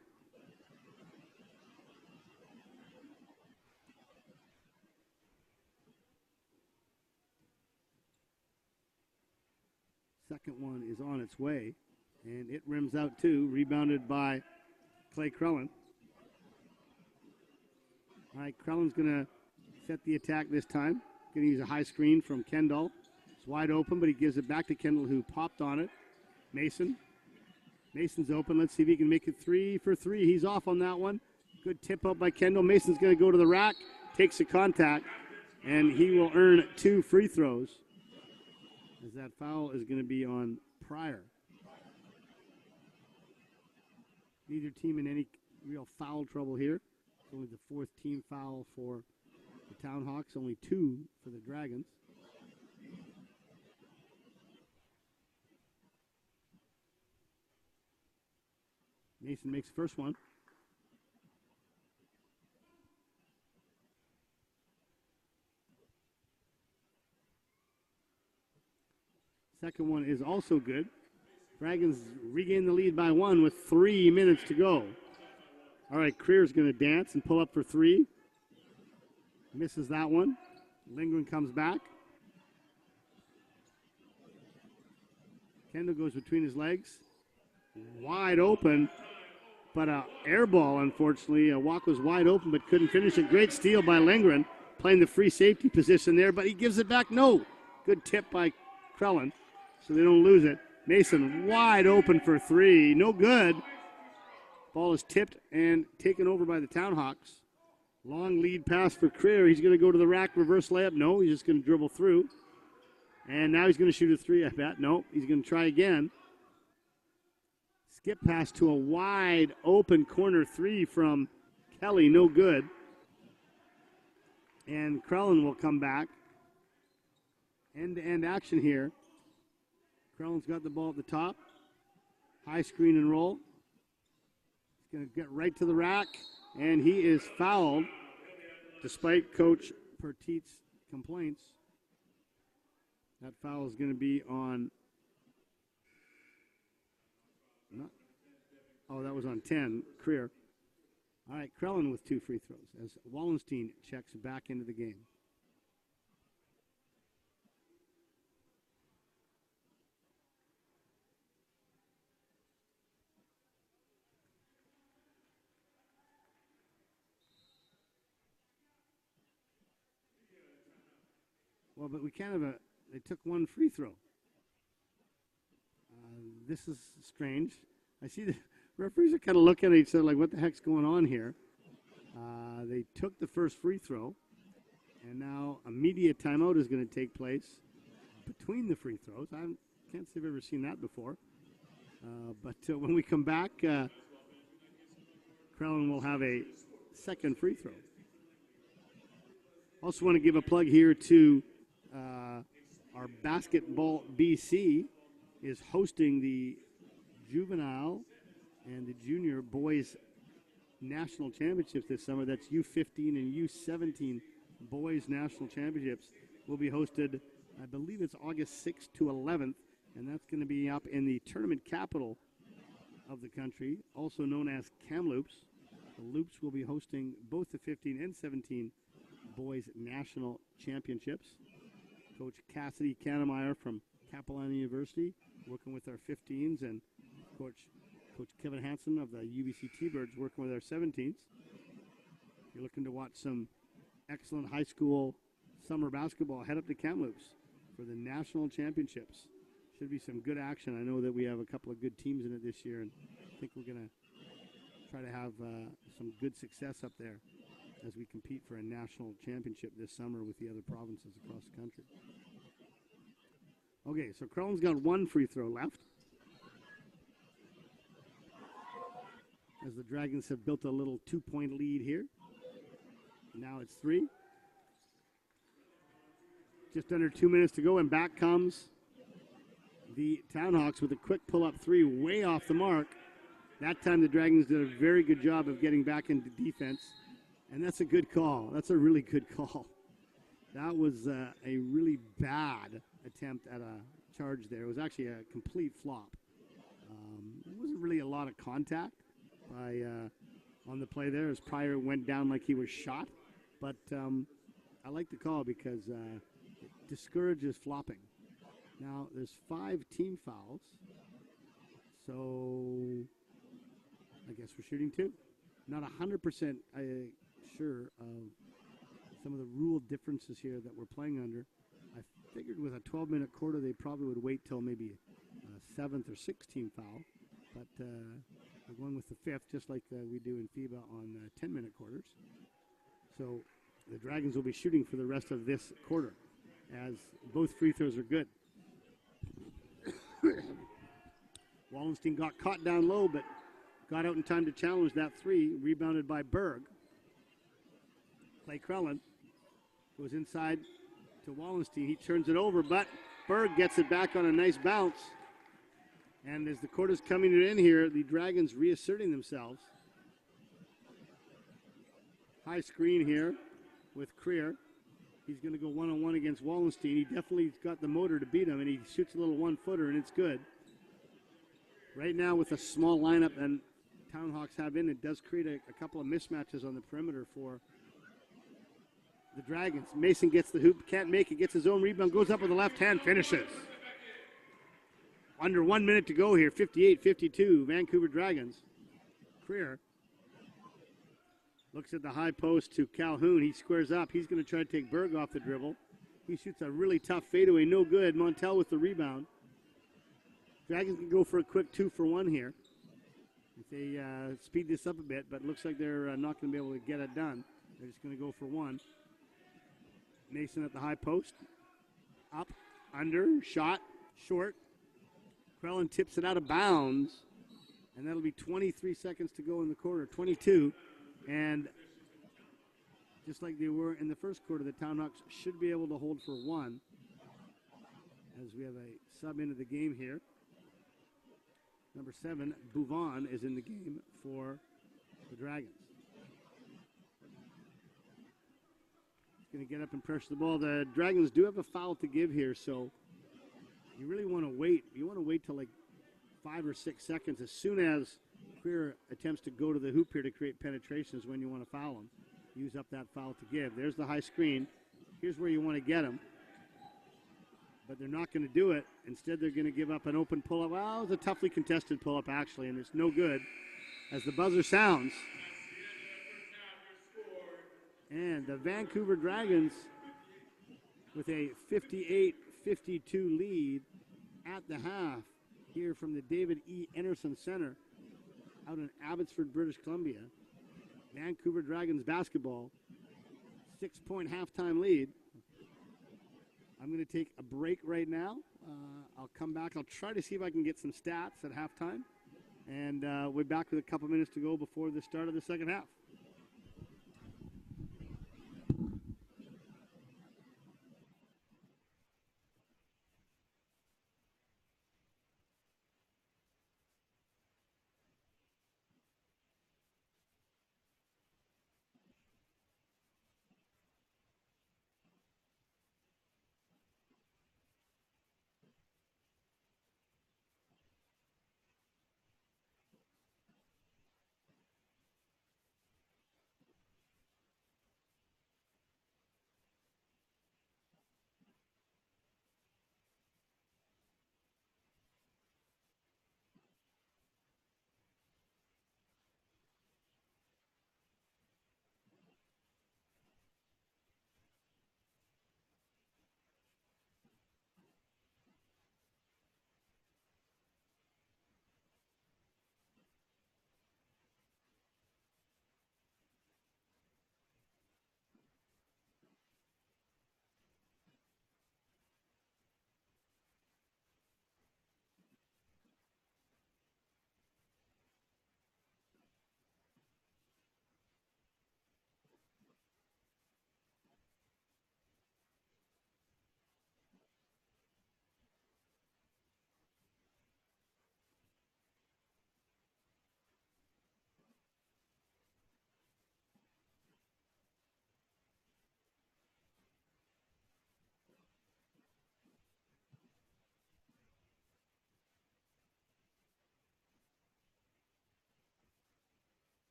Second one is on its way, and it rims out too, rebounded by Clay Crellin. All right, Crellin's going to set the attack this time. Going to use a high screen from Kendall. It's wide open, but he gives it back to Kendall, who popped on it. Mason. Mason's open. Let's see if he can make it 3 for 3. He's off on that one. Good tip up by Kendall. Mason's going to go to the rack, takes the contact, and he will earn 2 free throws, as that foul is going to be on Pryor. Neither team in any real foul trouble here. It's only the 4th team foul for the TownHawks, only 2 for the Dragons. Mason makes the first one. Second one is also good. Dragons regain the lead by 1 with 3 minutes to go. All right, Creer's going to dance and pull up for 3. Misses that one. Lindgren comes back. Kendall goes between his legs. Wide open, but an air ball, unfortunately. Walk was wide open, but couldn't finish it. Great steal by Lindgren, playing the free safety position there, but he gives it back. No. Good tip by Crellin, so they don't lose it. Mason wide open for 3. No good. Ball is tipped and taken over by the TownHawks. Long lead pass for Creer. He's going to go to the rack, reverse layup. No, he's just going to dribble through. And now he's going to shoot a 3, I bet. No, he's going to try again. Skip pass to a wide open corner 3 from Kelly. No good. And Crellin will come back. End-to-end action here. Crellin's got the ball at the top. High screen and roll. He's going to get right to the rack. And he is fouled, despite Coach Pertit's complaints. That foul is going to be on. That was on 10, Creer. All right, Crellin with 2 free throws as Wallenstein checks back into the game. Well, but we can't have they took one free throw. This is strange. I see the referees are kind of looking at each other like, what the heck's going on here? They took the first free throw, and now a media timeout is going to take place between the free throws. I can't say I've ever seen that before. But when we come back, Krellin will have a second free throw. Also want to give a plug here to our Basketball BC is hosting the juvenile and the junior boys national championships this summer. That's U15 and U17 boys national championships will be hosted, I believe it's August 6th to 11th, and that's going to be up in the tournament capital of the country, also known as Kamloops. The Loops will be hosting both the 15 and 17 boys national championships. Coach Cassidy Kannemeyer from Capilano University working with our 15s, and Coach Kevin Hansen of the UBC T-Birds working with our 17s. If you're looking to watch some excellent high school summer basketball, head up to Kamloops for the national championships. Should be some good action. I know that we have a couple of good teams in it this year, and I think we're going to try to have some good success up there as we compete for a national championship this summer with the other provinces across the country. Okay, so Krellin's got one free throw left, as the Dragons have built a little 2-point lead here. Now it's 3. Just under 2 minutes to go, and back comes the TownHawks with a quick pull-up 3 way off the mark. That time the Dragons did a very good job of getting back into defense, and that's a good call. That's a really good call. That was a really bad attempt at a charge there. It was actually a complete flop. There wasn't really a lot of contact on the play there as Pryor went down like he was shot, but I like the call because it discourages flopping. Now there's 5 team fouls, so I guess we're shooting 2. Not 100% sure of some of the rule differences here that we're playing under. I figured with a 12-minute quarter they probably would wait till maybe a 7th or 6th team foul, but we're going with the 5th, just like we do in FIBA on 10-minute quarters. So the Dragons will be shooting for the rest of this quarter, as both free throws are good. Wallenstein got caught down low, but got out in time to challenge that 3, rebounded by Berg. Clay Krellin goes inside to Wallenstein. He turns it over, but Berg gets it back on a nice bounce. And as the quarter's coming in here, the Dragons reasserting themselves. High screen here with Creer. He's going to go one-on-one against Wallenstein. He definitely's got the motor to beat him, and he shoots a little one-footer, and it's good. Right now with a small lineup and TownHawks have in, it does create a couple of mismatches on the perimeter for the Dragons. Mason gets the hoop, can't make it, gets his own rebound, goes up with the left hand, finishes. Under 1 minute to go here, 58-52, Vancouver Dragons. Creer looks at the high post to Calhoun. He squares up. He's going to try to take Berg off the dribble. He shoots a really tough fadeaway, no good. Montel with the rebound. Dragons can go for a quick 2-for-1 here. If they speed this up a bit, but it looks like they're not going to be able to get it done. They're just going to go for 1. Mason at the high post. Up, under, shot, short. Krellin tips it out of bounds, and that'll be 23 seconds to go in the quarter, 22. And just like they were in the first quarter, the TownHawks should be able to hold for 1 as we have a sub into the game here. Number 7, Bouvon, is in the game for the Dragons. He's going to get up and pressure the ball. The Dragons do have a foul to give here, so you really want to wait. You want to wait till like 5 or 6 seconds. As soon as Creer attempts to go to the hoop here to create penetrations, when you want to foul him. Use up that foul to give. There's the high screen. Here's where you want to get him. But they're not going to do it. Instead, they're going to give up an open pull-up. Well, it was a toughly contested pull-up, actually, and it's no good as the buzzer sounds. And the Vancouver Dragons with a 58-52 lead at the half here from the David E. Anderson Center out in Abbotsford, British Columbia. Vancouver Dragons basketball, 6-point halftime lead. I'm going to take a break right now. I'll come back. I'll try to see if I can get some stats at halftime. And we're back with a couple minutes to go before the start of the second half.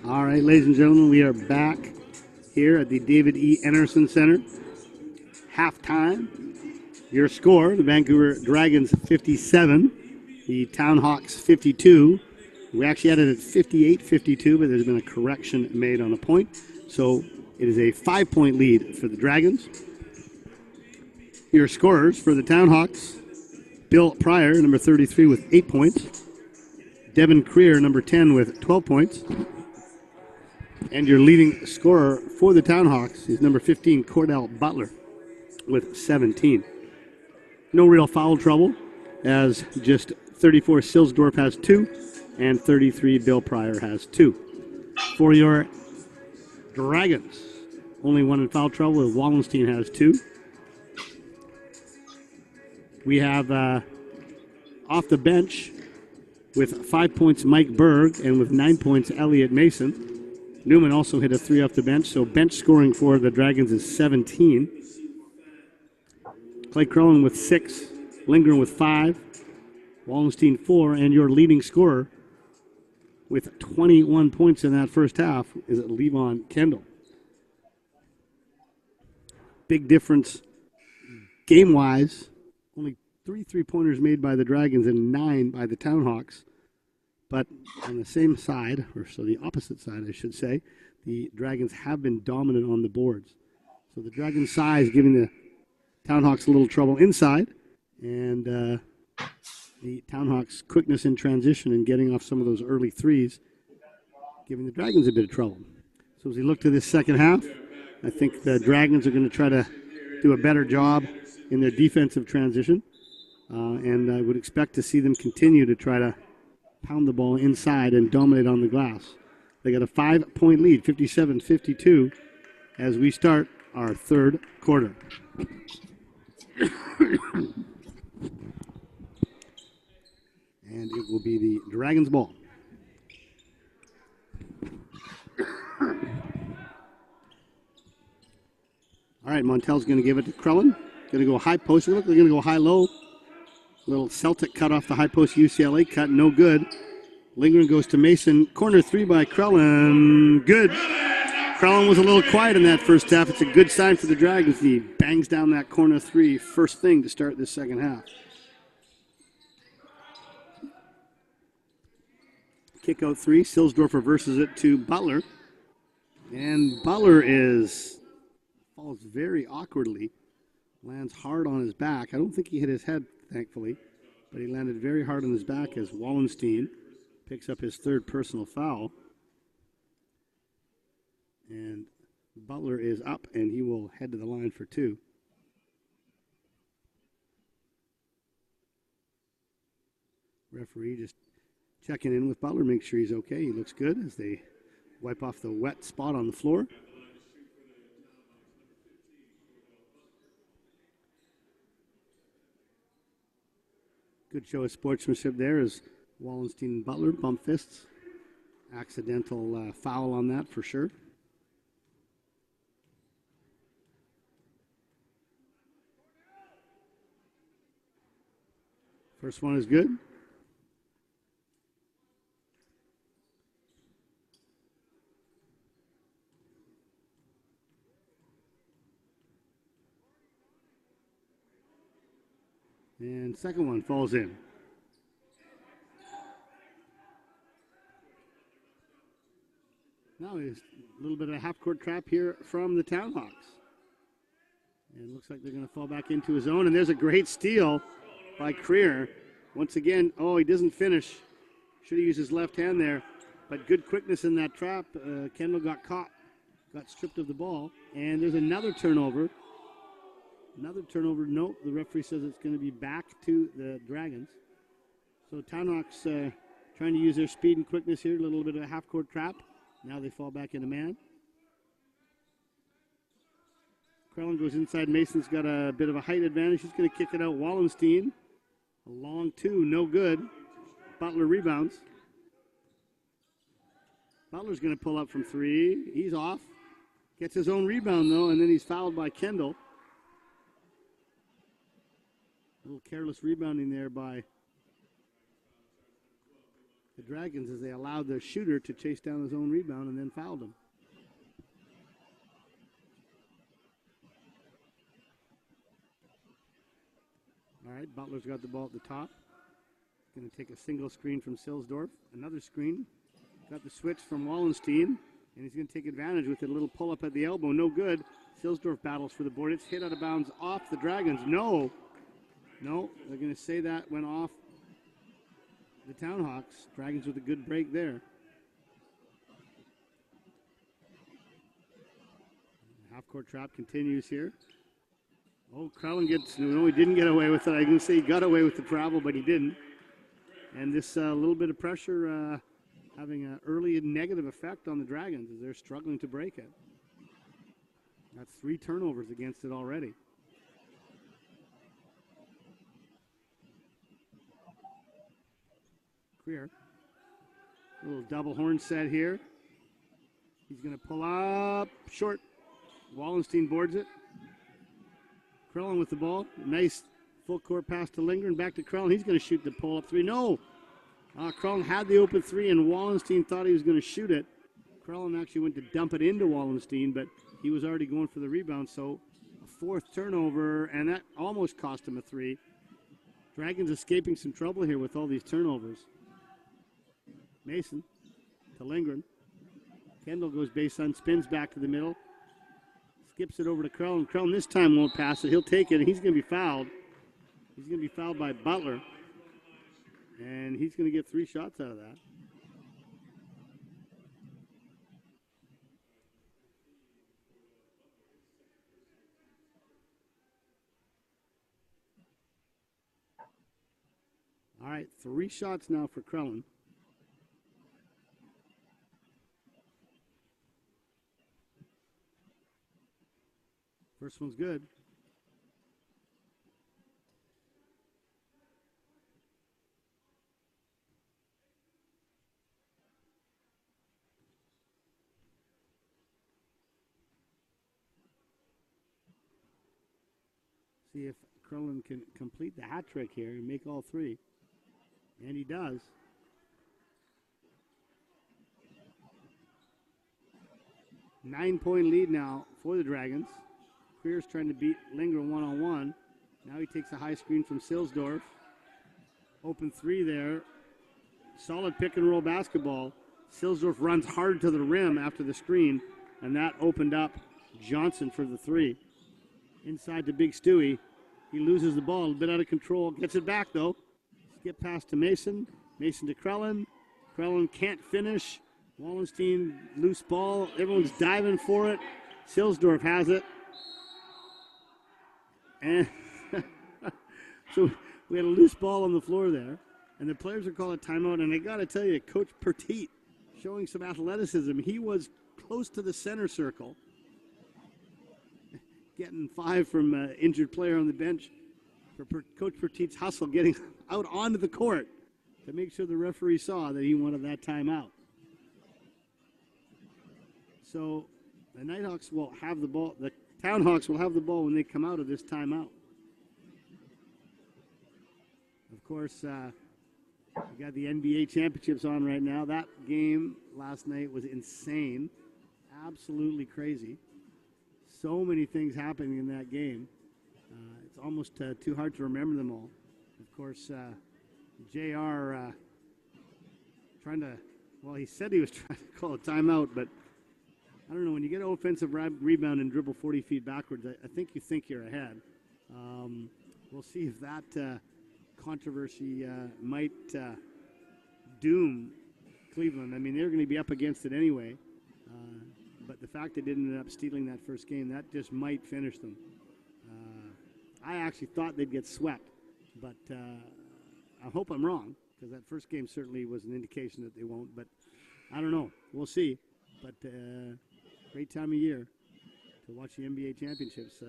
All right, ladies and gentlemen, we are back here at the David E. Enerson Center. Halftime. Your score, the Vancouver Dragons 57, the TownHawks 52. We actually had it at 58-52, but there's been a correction made on a point. So it is a 5-point lead for the Dragons. Your scorers for the TownHawks, Bill Pryor, number 33, with 8 points. Devin Creer, number 10, with 12 points. And your leading scorer for the TownHawks is number 15, Cordell Butler, with 17. No real foul trouble, as just 34 Silsdorf has 2, and 33 Bill Pryor has 2. For your Dragons, only one in foul trouble, as Wallenstein has 2. We have off the bench with 5 points Mike Berg, and with 9 points Elliot Mason. Newman also hit a 3 off the bench, so bench scoring for the Dragons is 17. Clay Crellin with 6, Lindgren with 5, Wallenstein 4, and your leading scorer with 21 points in that first half is Levon Kendall. Big difference game-wise. Only 3 3-pointers made by the Dragons and 9 by the TownHawks. But on the same side, or so the opposite side, I should say, the Dragons have been dominant on the boards. So the Dragons' size giving the TownHawks a little trouble inside, and the TownHawks' quickness in transition and getting off some of those early threes, giving the Dragons a bit of trouble. So as we look to this second half, I think the Dragons are going to try to do a better job in their defensive transition, and I would expect to see them continue to try to pound the ball inside and dominate on the glass. They got a 5-point lead, 57-52, as we start our third quarter. And it will be the Dragons' ball. All right, Montel's going to give it to Crellin. Going to go high post. Look, they're going to go high-low. Little Celtic cut off the high post. UCLA cut, no good. Lindgren goes to Mason. Corner 3 by Crellin. Good. Crellin was a little quiet in that first half. It's a good sign for the Dragons. He bangs down that corner 3 first thing to start this second half. Kick out 3. Silsdorf reverses it to Butler. And Butler falls very awkwardly. Lands hard on his back. I don't think he hit his head, thankfully, but he landed very hard on his back as Wallenstein picks up his 3rd personal foul. And Butler is up, and he will head to the line for 2. Referee just checking in with Butler, make sure he's okay. He looks good as they wipe off the wet spot on the floor. Good show of sportsmanship there as Wallenstein and Butler bump fists. Accidental foul on that for sure. First one is good. And second one falls in. Now there's a little bit of a half-court trap here from the TownHawks. And it looks like they're going to fall back into his own. And there's a great steal by Creer. Once again, he doesn't finish. Should have used his left hand there. But good quickness in that trap. Kendall got caught, got stripped of the ball. And there's another turnover. Another turnover. No, the referee says it's going to be back to the Dragons. So TownHawks trying to use their speed and quickness here. A little bit of a half-court trap. Now they fall back into man. Crellin goes inside. Mason's got a bit of a height advantage. He's going to kick it out. Wallenstein. A long 2, no good. Butler rebounds. Butler's going to pull up from 3. He's off. Gets his own rebound, though, and then he's fouled by Kendall. A little careless rebounding there by the Dragons as they allowed the shooter to chase down his own rebound and then fouled him. All right, Butler's got the ball at the top. Going to take a single screen from Silsdorf. Another screen. Got the switch from Wallenstein. And he's going to take advantage with it. A little pull-up at the elbow. No good. Silsdorf battles for the board. It's hit out of bounds off the Dragons. No. No, they're going to say that went off the TownHawks. Dragons with a good break there. Half-court trap continues here. Oh, Crowlin gets, no, he didn't get away with it. I was going to say he got away with the travel, but he didn't. And this little bit of pressure having an early negative effect on the Dragons as they're struggling to break it. That's 3 turnovers against it already. Creer. A little double horn set here. He's going to pull up short. Wallenstein boards it. Krellin with the ball. Nice full court pass to Lindgren. Back to Krellin. He's going to shoot the pull-up 3. No! Krellin had the open 3, and Wallenstein thought he was going to shoot it. Krellin actually went to dump it into Wallenstein, but he was already going for the rebound, so a 4th turnover, and that almost cost him a 3. Dragons escaping some trouble here with all these turnovers. Mason to Lindgren. Kendall goes baseline, spins back to the middle. Skips it over to Krellin. Krellin this time won't pass it. He'll take it, and he's going to be fouled. He's going to be fouled by Butler. And he's going to get 3 shots out of that. All right, 3 shots now for Krellin. First one's good. See if Krellin can complete the hat trick here and make all 3. And he does. Nine-point lead now for the Dragons. Creer's trying to beat Lindgren one-on-one. Now he takes a high screen from Silsdorf. Open 3 there. Solid pick-and-roll basketball. Silsdorf runs hard to the rim after the screen, and that opened up Johnson for the 3. Inside to Big Stewie. He loses the ball, a bit out of control. Gets it back, though. Skip pass to Mason. Mason to Krellin. Krellin can't finish. Wallenstein, loose ball. Everyone's diving for it. Silsdorf has it. And so we had a loose ball on the floor there. And the players are calling a timeout. And I got to tell you, Coach Petit showing some athleticism. He was close to the center circle. Getting 5 from an injured player on the bench for Coach Petit's hustle, getting out onto the court to make sure the referee saw that he wanted that timeout. So the Nighthawks will have the ball. The TownHawks will have the ball when they come out of this timeout. Of course, we got the NBA championships on right now. That game last night was insane, absolutely crazy. So many things happening in that game. It's almost too hard to remember them all. Of course, JR trying to, well, he said he was trying to call a timeout, but I don't know. When you get an offensive rebound and dribble 40 feet backwards, I think you're ahead. We'll see if that controversy might doom Cleveland. I mean, they're going to be up against it anyway. But the fact they didn't end up stealing that first game, that just might finish them. I actually thought they'd get swept, but I hope I'm wrong, because that first game certainly was an indication that they won't. But I don't know. We'll see. But great time of year to watch the NBA championships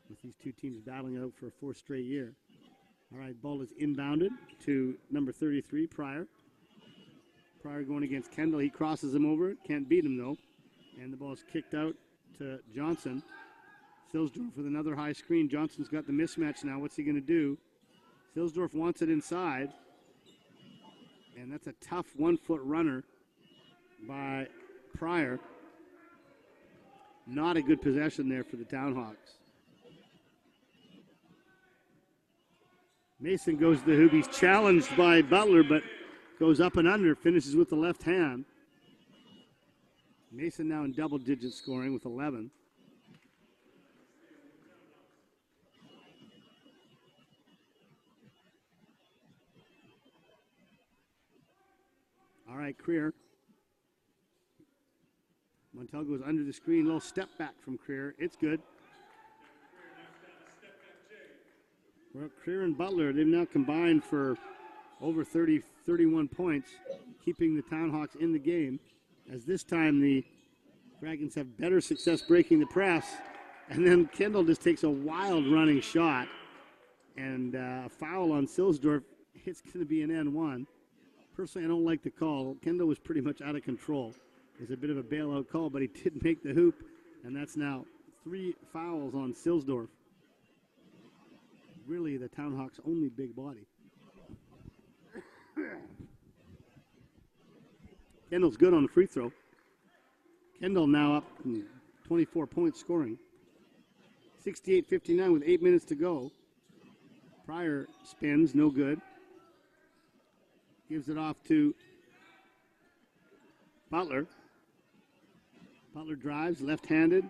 with these two teams battling it out for a 4th straight year. All right, ball is inbounded to number 33, Pryor. Pryor going against Kendall. He crosses him over. Can't beat him, though. And the ball is kicked out to Johnson. Silsdorf with another high screen. Johnson's got the mismatch now. What's he going to do? Silsdorf wants it inside. And that's a tough 1 foot runner by Pryor. Not a good possession there for the TownHawks. Mason goes to the hoop. He's challenged by Butler, but goes up and under, finishes with the left hand. Mason now in double-digit scoring with 11. All right, Creer. Montel goes under the screen, little step back from Creer. It's good. Well, Creer and Butler, they've now combined for over 31 points, keeping the TownHawks in the game, as this time the Dragons have better success breaking the press. And then Kendall just takes a wild running shot, and a foul on Silsdorf. It's going to be an N1. Personally, I don't like the call. Kendall was pretty much out of control. It was a bit of a bailout call, but he did make the hoop, and that's now 3 fouls on Silsdorf. Really the TownHawks' only big body. Kendall's good on the free throw. Kendall now up 24 points scoring. 68-59 with 8 minutes to go. Pryor spins, no good. Gives it off to Butler. Butler drives, left-handed.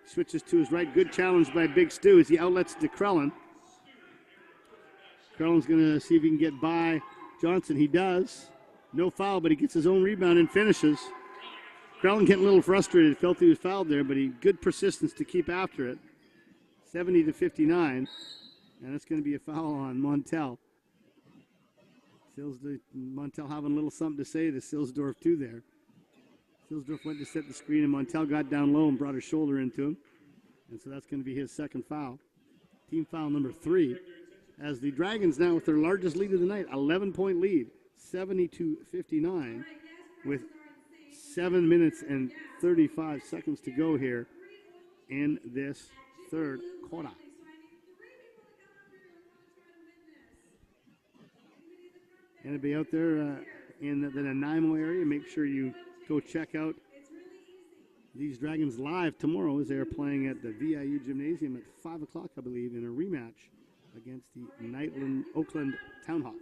Switches to his right. Good challenge by Big Stu as he outlets to Krellin. Krellin's going to see if he can get by Johnson. He does. No foul, but he gets his own rebound and finishes. Krellin getting a little frustrated. Felt he was fouled there, but he good persistence to keep after it. 70-59. And that's going to be a foul on Montel. Montel having a little something to say to Silsdorf too there. Silsdorf went to set the screen, and Montel got down low and brought his shoulder into him. And so that's going to be his second foul. Team foul number 3. As the Dragons now with their largest lead of the night, 11-point lead, 70-59, with 7 minutes and 35 seconds to go here in this third quarter. And to be out there in the Nanaimo area, make sure you go check out these Dragons live tomorrow as they are playing at the VIU Gymnasium at 5 o'clock, I believe, in a rematch against the Oakland TownHawks.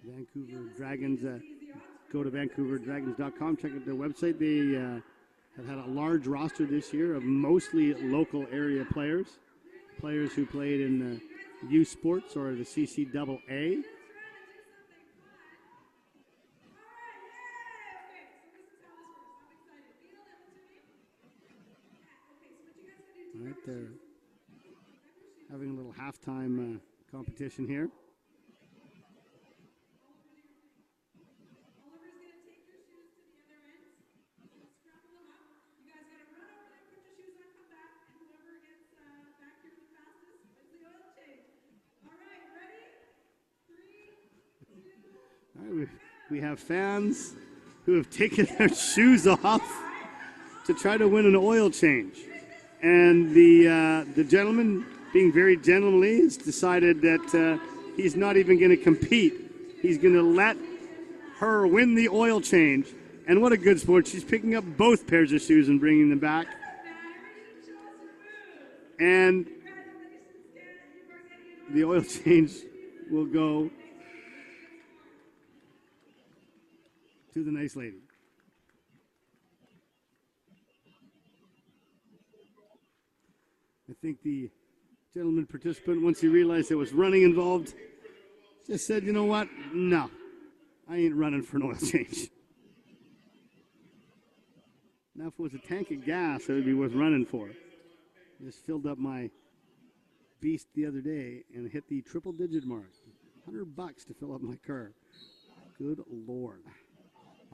Vancouver Dragons, go to VancouverDragons.com, check out their website. They have had a large roster this year of mostly local area players who played in U Sports or the CCAA. All right, they're having a little halftime competition here. We have fans who have taken their shoes off to try to win an oil change. And the gentleman, being very gentlemanly, has decided that he's not even going to compete. He's going to let her win the oil change. And what a good sport. She's picking up both pairs of shoes and bringing them back. And the oil change will go to the nice lady. I think the gentleman participant, once he realized there was running involved, just said, you know what? No, I ain't running for an oil change. Now, if it was a tank of gas, it would be worth running for. I just filled up my beast the other day and hit the triple-digit mark. $100 to fill up my car. Good Lord.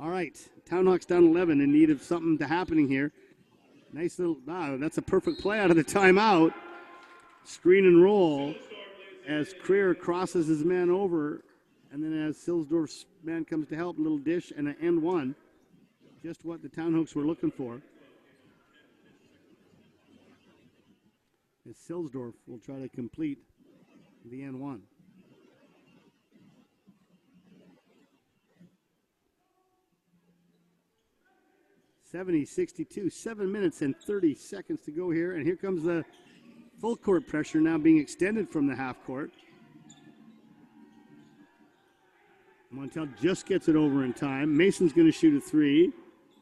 All right, TownHawks down 11 in need of something to happening here. Nice little, that's a perfect play out of the timeout. screen and roll as Creer crosses his man over, and then as Silsdorf's man comes to help, a little dish and an end one. Just what the TownHawks were looking for. As Silsdorf will try to complete the end one. (70-62), 7 minutes and 30 seconds to go here, and here comes the full court pressure now being extended from the half court. Montel just gets it over in time. Mason's going to shoot a three,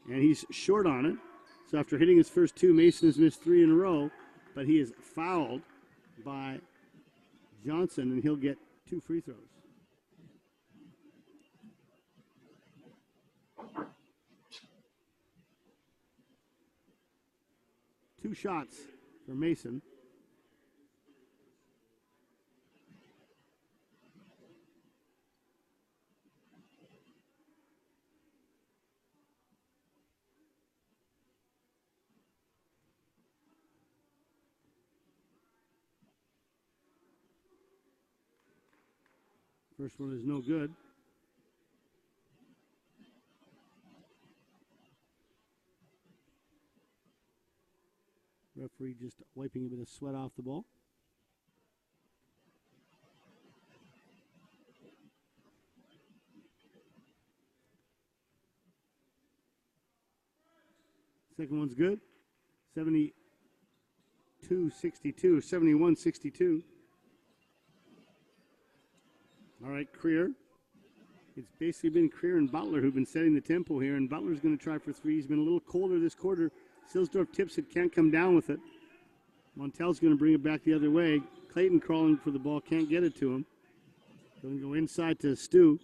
and he's short on it. So after hitting his first two, Mason has missed 3 in a row, but he is fouled by Johnson, and he'll get 2 free throws. Two shots for Mason. First one is no good. Referee just wiping a bit of sweat off the ball. Second one's good. 72-62, 71-62. All right, Creer. It's basically been Creer and Butler who've been setting the tempo here, and Butler's going to try for three. He's been a little colder this quarter. Silsdorf tips it, can't come down with it. Montel's going to bring it back the other way. Clayton crawling for the ball, can't get it to him. Going to go inside to Stu.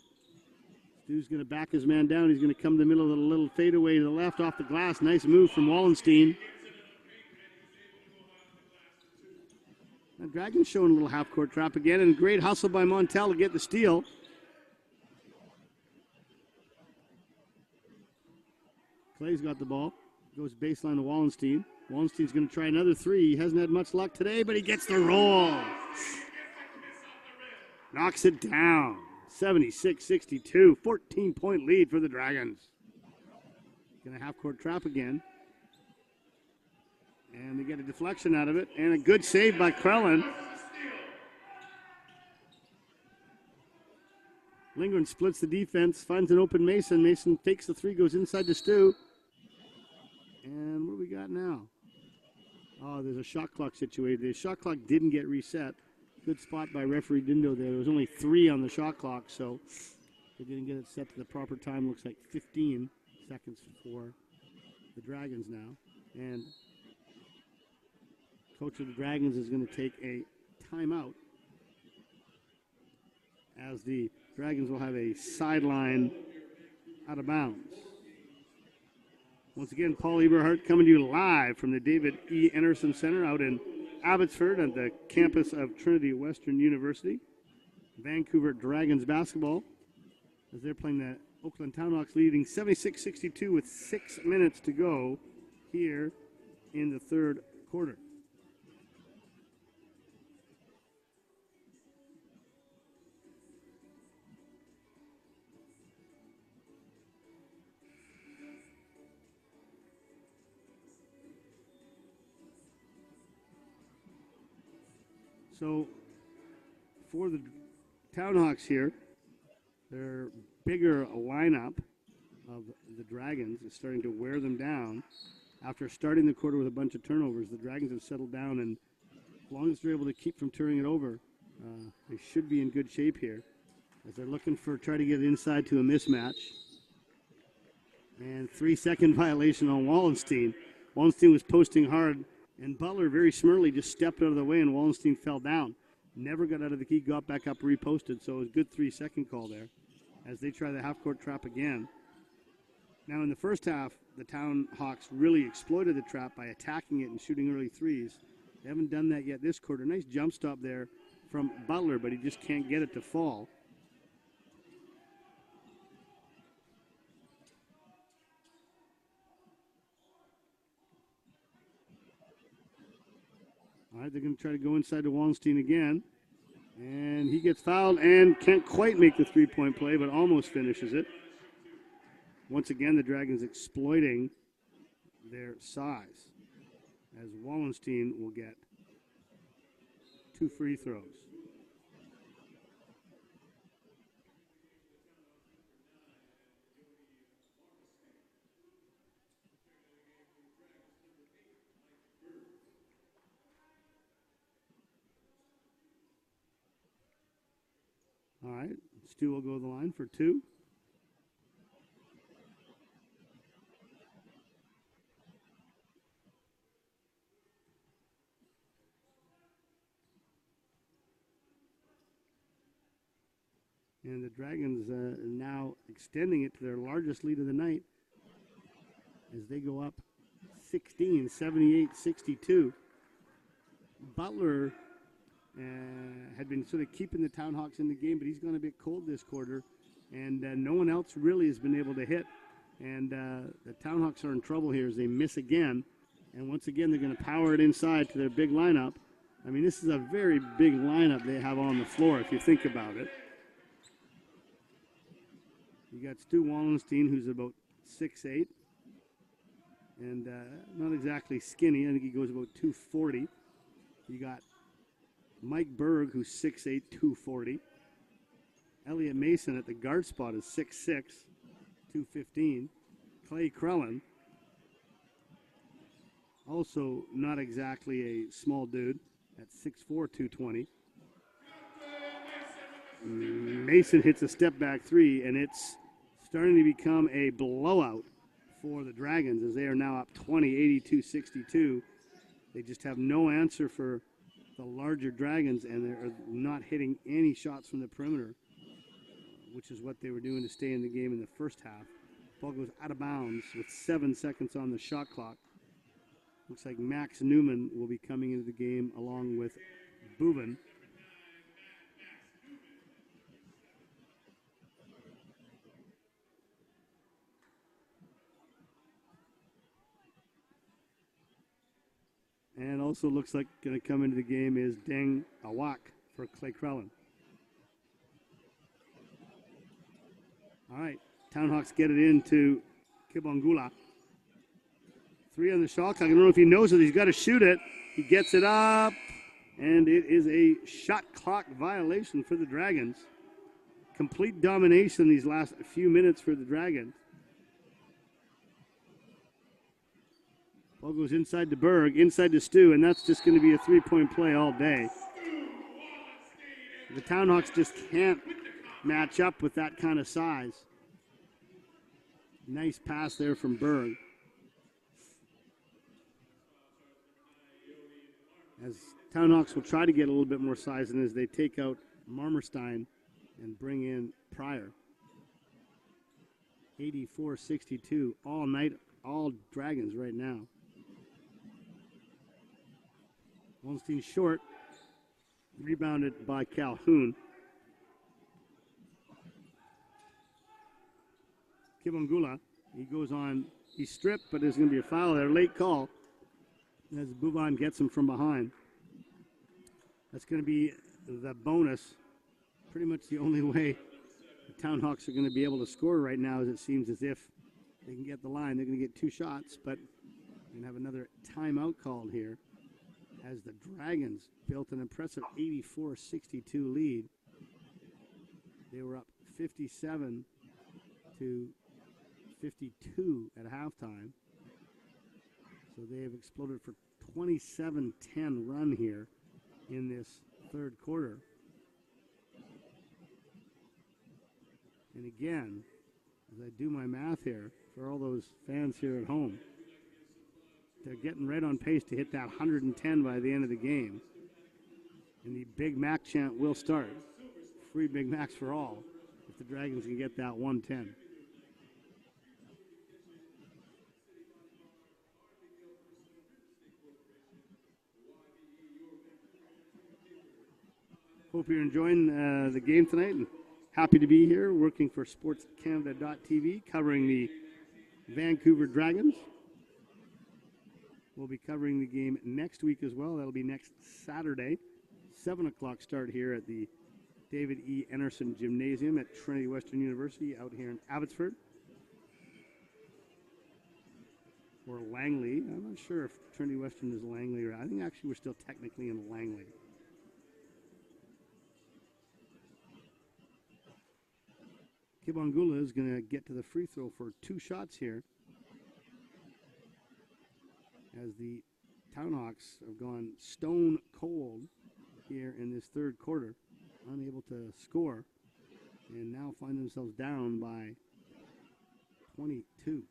Stu's going to back his man down. He's going to come to the middle of the little fadeaway to the left off the glass. Nice move from Wallenstein. Now Dragons showing a little half-court trap again, and great hustle by Montel to get the steal. Clay's got the ball. Goes baseline to Wallenstein. Wallenstein's going to try another three. He hasn't had much luck today, but he gets the roll. Knocks it down. 76-62. 14-point lead for the Dragons. Going to half-court trap again. And they get a deflection out of it. And a good save by Krellin. Lindgren splits the defense. Finds an open Mason. Mason takes the three. Goes inside to Stu. And what do we got now? Oh, there's a shot clock situated. The shot clock didn't get reset. Good spot by referee Dindo there. There was only 3 on the shot clock, so they didn't get it set to the proper time. Looks like 15 seconds for the Dragons now. And coach of the Dragons is going to take a timeout as the Dragons will have a sideline out of bounds. Once again, Paul Eberhardt coming to you live from the David E. Anderson Center out in Abbotsford at the campus of Trinity Western University. Vancouver Dragons basketball as they're playing the Oakland TownHawks, leading 76-62 with 6 minutes to go here in the third quarter. So for the TownHawks here, their bigger lineup of the Dragons is starting to wear them down. After starting the quarter with a bunch of turnovers, the Dragons have settled down, and as long as they're able to keep from turning it over, they should be in good shape here as they're looking for try to get inside to a mismatch. And 3-second violation on Wallenstein. Wallenstein was posting hard, and Butler very smartly just stepped out of the way, and Wallenstein fell down. Never got out of the key, got back up, reposted, so it was a good 3-second call there as they try the half-court trap again. Now in the first half, the TownHawks really exploited the trap by attacking it and shooting early threes. They haven't done that yet this quarter. Nice jump stop there from Butler, but he just can't get it to fall. All right, they're going to try to go inside to Wallenstein again. And he gets fouled and can't quite make the three-point play, but almost finishes it. Once again, the Dragons exploiting their size, as Wallenstein will get 2 free throws. All right, Stu will go to the line for 2. And the Dragons now extending it to their largest lead of the night as they go up 16, 78-62. Butler had been sort of keeping the TownHawks in the game, but he's gone a bit cold this quarter, and no one else really has been able to hit. And the TownHawks are in trouble here as they miss again, and once again they're going to power it inside to their big lineup. I mean, this is a very big lineup they have on the floor if you think about it. You got Stu Wallenstein, who's about 6'8", and not exactly skinny. I think he goes about 240. You got Mike Berg, who's 6'8", 240. Elliot Mason at the guard spot is 6'6", 215. Clay Krellin, also not exactly a small dude, at 6'4", 220. Mason hits a step-back three, and it's starting to become a blowout for the Dragons as they are now up 20, 82-62. They just have no answer for the larger Dragons, and they're not hitting any shots from the perimeter, which is what they were doing to stay in the game in the first half. Ball goes out of bounds with 7 seconds on the shot clock. Looks like Max Newman will be coming into the game along with Boobin. And also looks like going to come into the game is Deng Awak for Clay Krellin. All right, TownHawks get it into Kibongula. 3 on the shot clock. I don't know if he knows it. He's got to shoot it. He gets it up, and it is a shot clock violation for the Dragons. Complete domination these last few minutes for the Dragons. Ball goes inside to Berg, inside to Stu, and that's just going to be a three-point play all day. The TownHawks just can't match up with that kind of size. Nice pass there from Berg. As TownHawks will try to get a little bit more size in as they take out Marmerstein and bring in Pryor. 84-62 all night, all Dragons right now. Wallenstein short, rebounded by Calhoun. Kibongula, he goes on, he's stripped, but there's going to be a foul there. Late call as Boubon gets him from behind. That's going to be the bonus. Pretty much the only way the TownHawks are going to be able to score right now, as it seems as if they can get the line. They're going to get 2 shots, but they're going to have another timeout called here as the Dragons built an impressive 84-62 lead. They were up 57 to 52 at halftime. So they have exploded for 27-10 run here in this third quarter. And again, as I do my math here, for all those fans here at home, they're getting right on pace to hit that 110 by the end of the game. And the Big Mac chant will start. Free Big Macs for all if the Dragons can get that 110. Hope you're enjoying the game tonight, and happy to be here working for SportsCanada.tv, covering the Vancouver Dragons. We'll be covering the game next week as well. That'll be next Saturday, 7 o'clock start here at the David E. Enerson Gymnasium at Trinity Western University out here in Abbotsford. Or Langley. I'm not sure if Trinity Western is Langley or I think actually we're still technically in Langley. Kibongula is going to get to the free throw for 2 shots here, as the TownHawks have gone stone cold here in this third quarter, unable to score, and now find themselves down by 22.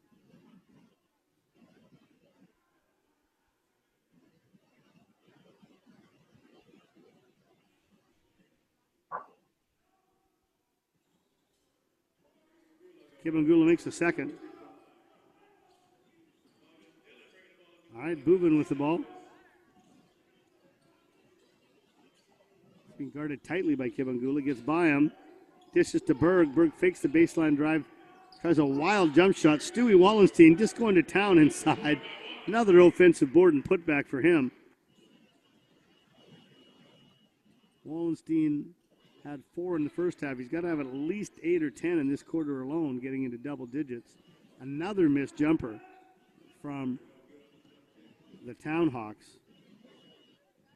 Kibongula makes the second. All right, Boobin with the ball. Being guarded tightly by Kibongula. Gets by him. Dishes to Berg. Berg fakes the baseline drive. Tries a wild jump shot. Stewie Wallenstein just going to town inside. Another offensive board and putback for him. Wallenstein had 4 in the first half. He's got to have at least 8 or 10 in this quarter alone, getting into double digits. Another missed jumper from the TownHawks.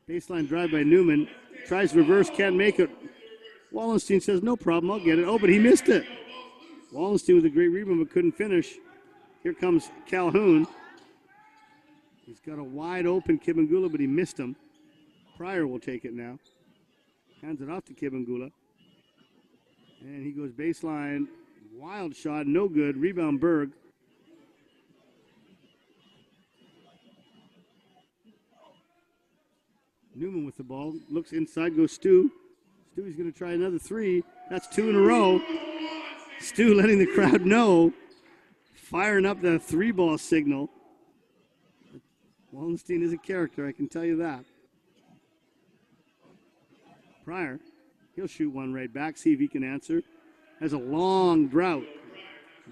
Baseline drive by Newman. Tries reverse, can't make it. Wallenstein says, no problem, I'll get it. Oh, but he missed it. Wallenstein with a great rebound but couldn't finish. Here comes Calhoun. He's got a wide open Kibongula, but he missed him. Pryor will take it now. Hands it off to Kibongula. And he goes baseline. Wild shot, no good. Rebound Berg. Newman with the ball. Looks inside, goes Stu. Stewie's going to try another 3. That's 2 in a row. Stu letting the crowd know. Firing up the 3-ball signal. Wallenstein is a character, I can tell you that. Pryor, he'll shoot one right back, see if he can answer. Has a long drought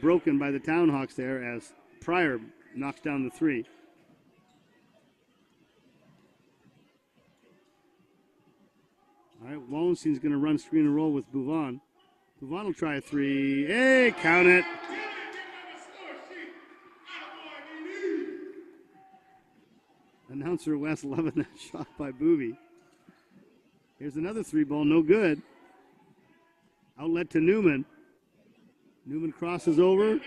broken by the TownHawks there as Pryor knocks down the 3. All right, Wallenstein's going to run screen and roll with Bouvon. Bouvon will try a 3. Hey, count it. Announcer Wes loving that shot by Boovie. Here's another 3-ball, no good. Outlet to Newman. Newman crosses over.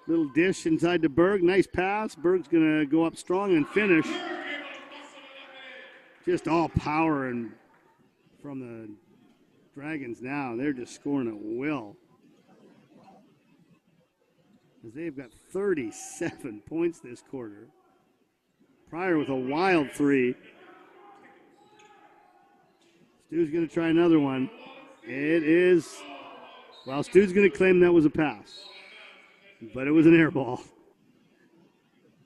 Little dish inside to Berg. Nice pass. Berg's going to go up strong and finish. Just all power and from the Dragons now. They're just scoring at will. As they've got 37 points this quarter. Pryor with a wild 3. Stu's going to try another one. It is, well, Stu's going to claim that was a pass. But it was an air ball.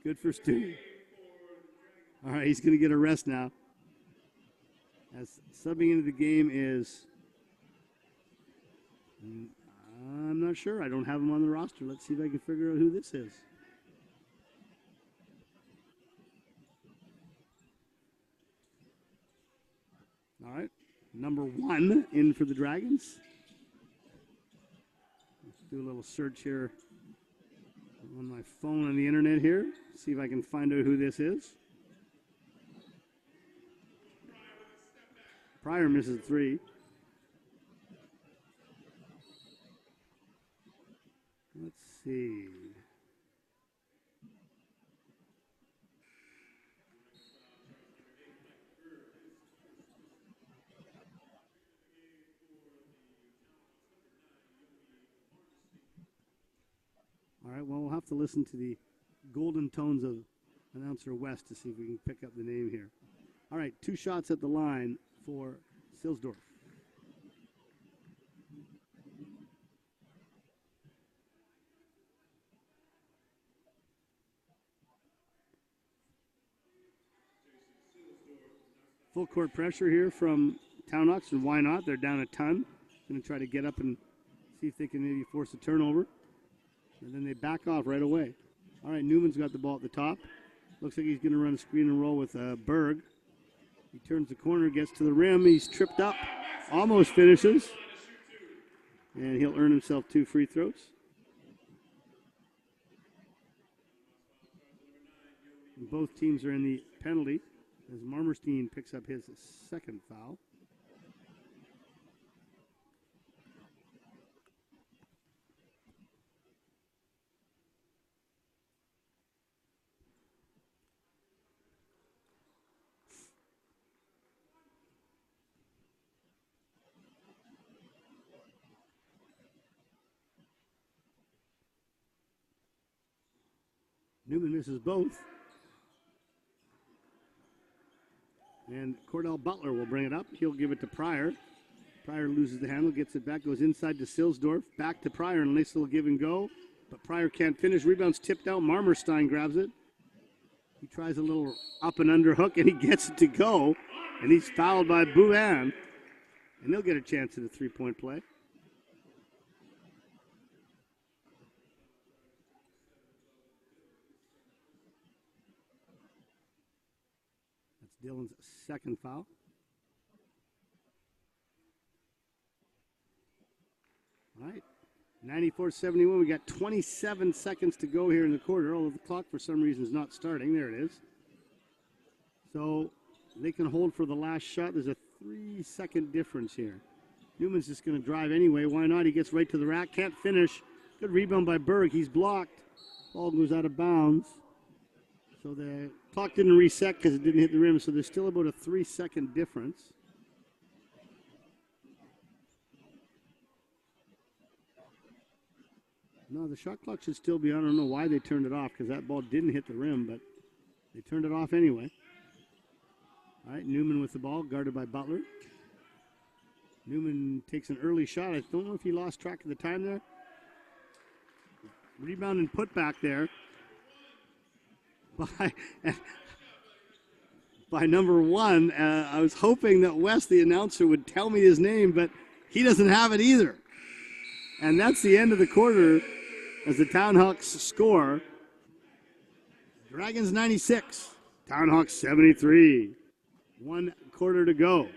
Good for Stu. All right, he's going to get a rest now. As subbing into the game is, I'm not sure. I don't have him on the roster. Let's see if I can figure out who this is. All right, number 1 in for the Dragons. Let's do a little search here on my phone on the internet here. See if I can find out who this is. Pryor misses 3. Let's see. All right, well, we'll have to listen to the golden tones of announcer West to see if we can pick up the name here. All right, 2 shots at the line for Silsdorf. Full court pressure here from TownHawks, and why not? They're down a ton. Going to try to get up and see if they can maybe force a turnover. And then they back off right away. All right, Newman's got the ball at the top. Looks like he's going to run a screen and roll with Berg. He turns the corner, gets to the rim. He's tripped up, almost finishes. And he'll earn himself 2 free throws. And both teams are in the penalty as Marmerstein picks up his second foul. Newman misses both. And Cordell Butler will bring it up. He'll give it to Pryor. Pryor loses the handle, gets it back, goes inside to Silsdorf, back to Pryor, and a nice little give and go. But Pryor can't finish. Rebound's tipped out. Marmerstein grabs it. He tries a little up and under hook, and he gets it to go. And he's fouled by Bouvan. And they'll get a chance at a three-point play. Dylan's second foul. All right, 94-71. We got 27 seconds to go here in the quarter, although the clock for some reason is not starting. There it is. So they can hold for the last shot. There's a 3-second difference here. Newman's just going to drive anyway. Why not? He gets right to the rack. Can't finish. Good rebound by Berg. He's blocked. Ball goes out of bounds. So the clock didn't reset because it didn't hit the rim, so there's still about a 3-second difference. No, the shot clock should still be on. I don't know why they turned it off because that ball didn't hit the rim, but they turned it off anyway. All right, Newman with the ball, guarded by Butler. Newman takes an early shot. I don't know if he lost track of the time there. Rebound and put back there. By number 1. I was hoping that Wes, the announcer, would tell me his name, but he doesn't have it either. And that's the end of the quarter as the TownHawks score. Dragons 96, TownHawks 73. 1 quarter to go.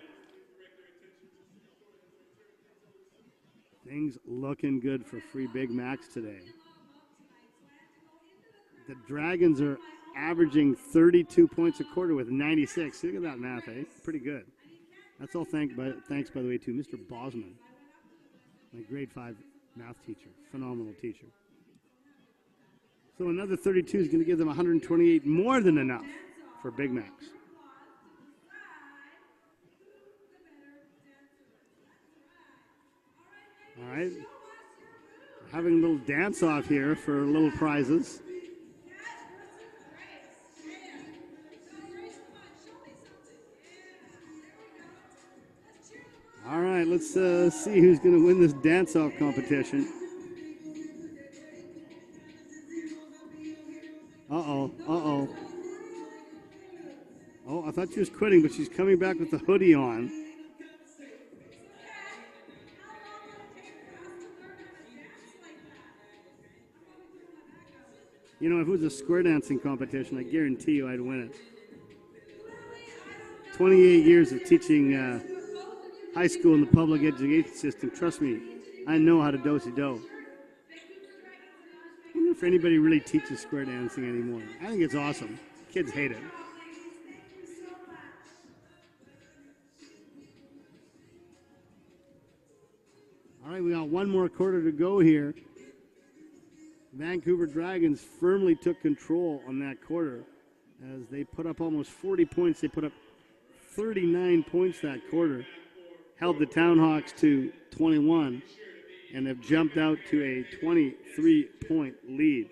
Things looking good for Free Big Macs today. The Dragons are averaging 32 points a quarter with 96. Look at that math, eh? Pretty good. That's all thanks, by the way, to Mr. Bosman, my grade 5 math teacher. Phenomenal teacher. So another 32 is going to give them 128, more than enough for Big Macs. All right. Having a little dance-off here for little prizes. All right, let's see who's going to win this dance-off competition. Uh-oh. Oh, I thought she was quitting, but she's coming back with the hoodie on. You know, if it was a square dancing competition, I guarantee you I'd win it. 28 years of teaching high school in the public education system. Trust me, I know how to do-si-do. I wonder if anybody really teaches square dancing anymore. I think it's awesome. Kids hate it. All right, we got 1 more quarter to go here. Vancouver Dragons firmly took control on that quarter as they put up almost 40 points. They put up 39 points that quarter, held the TownHawks to 21, and have jumped out to a 23-point lead.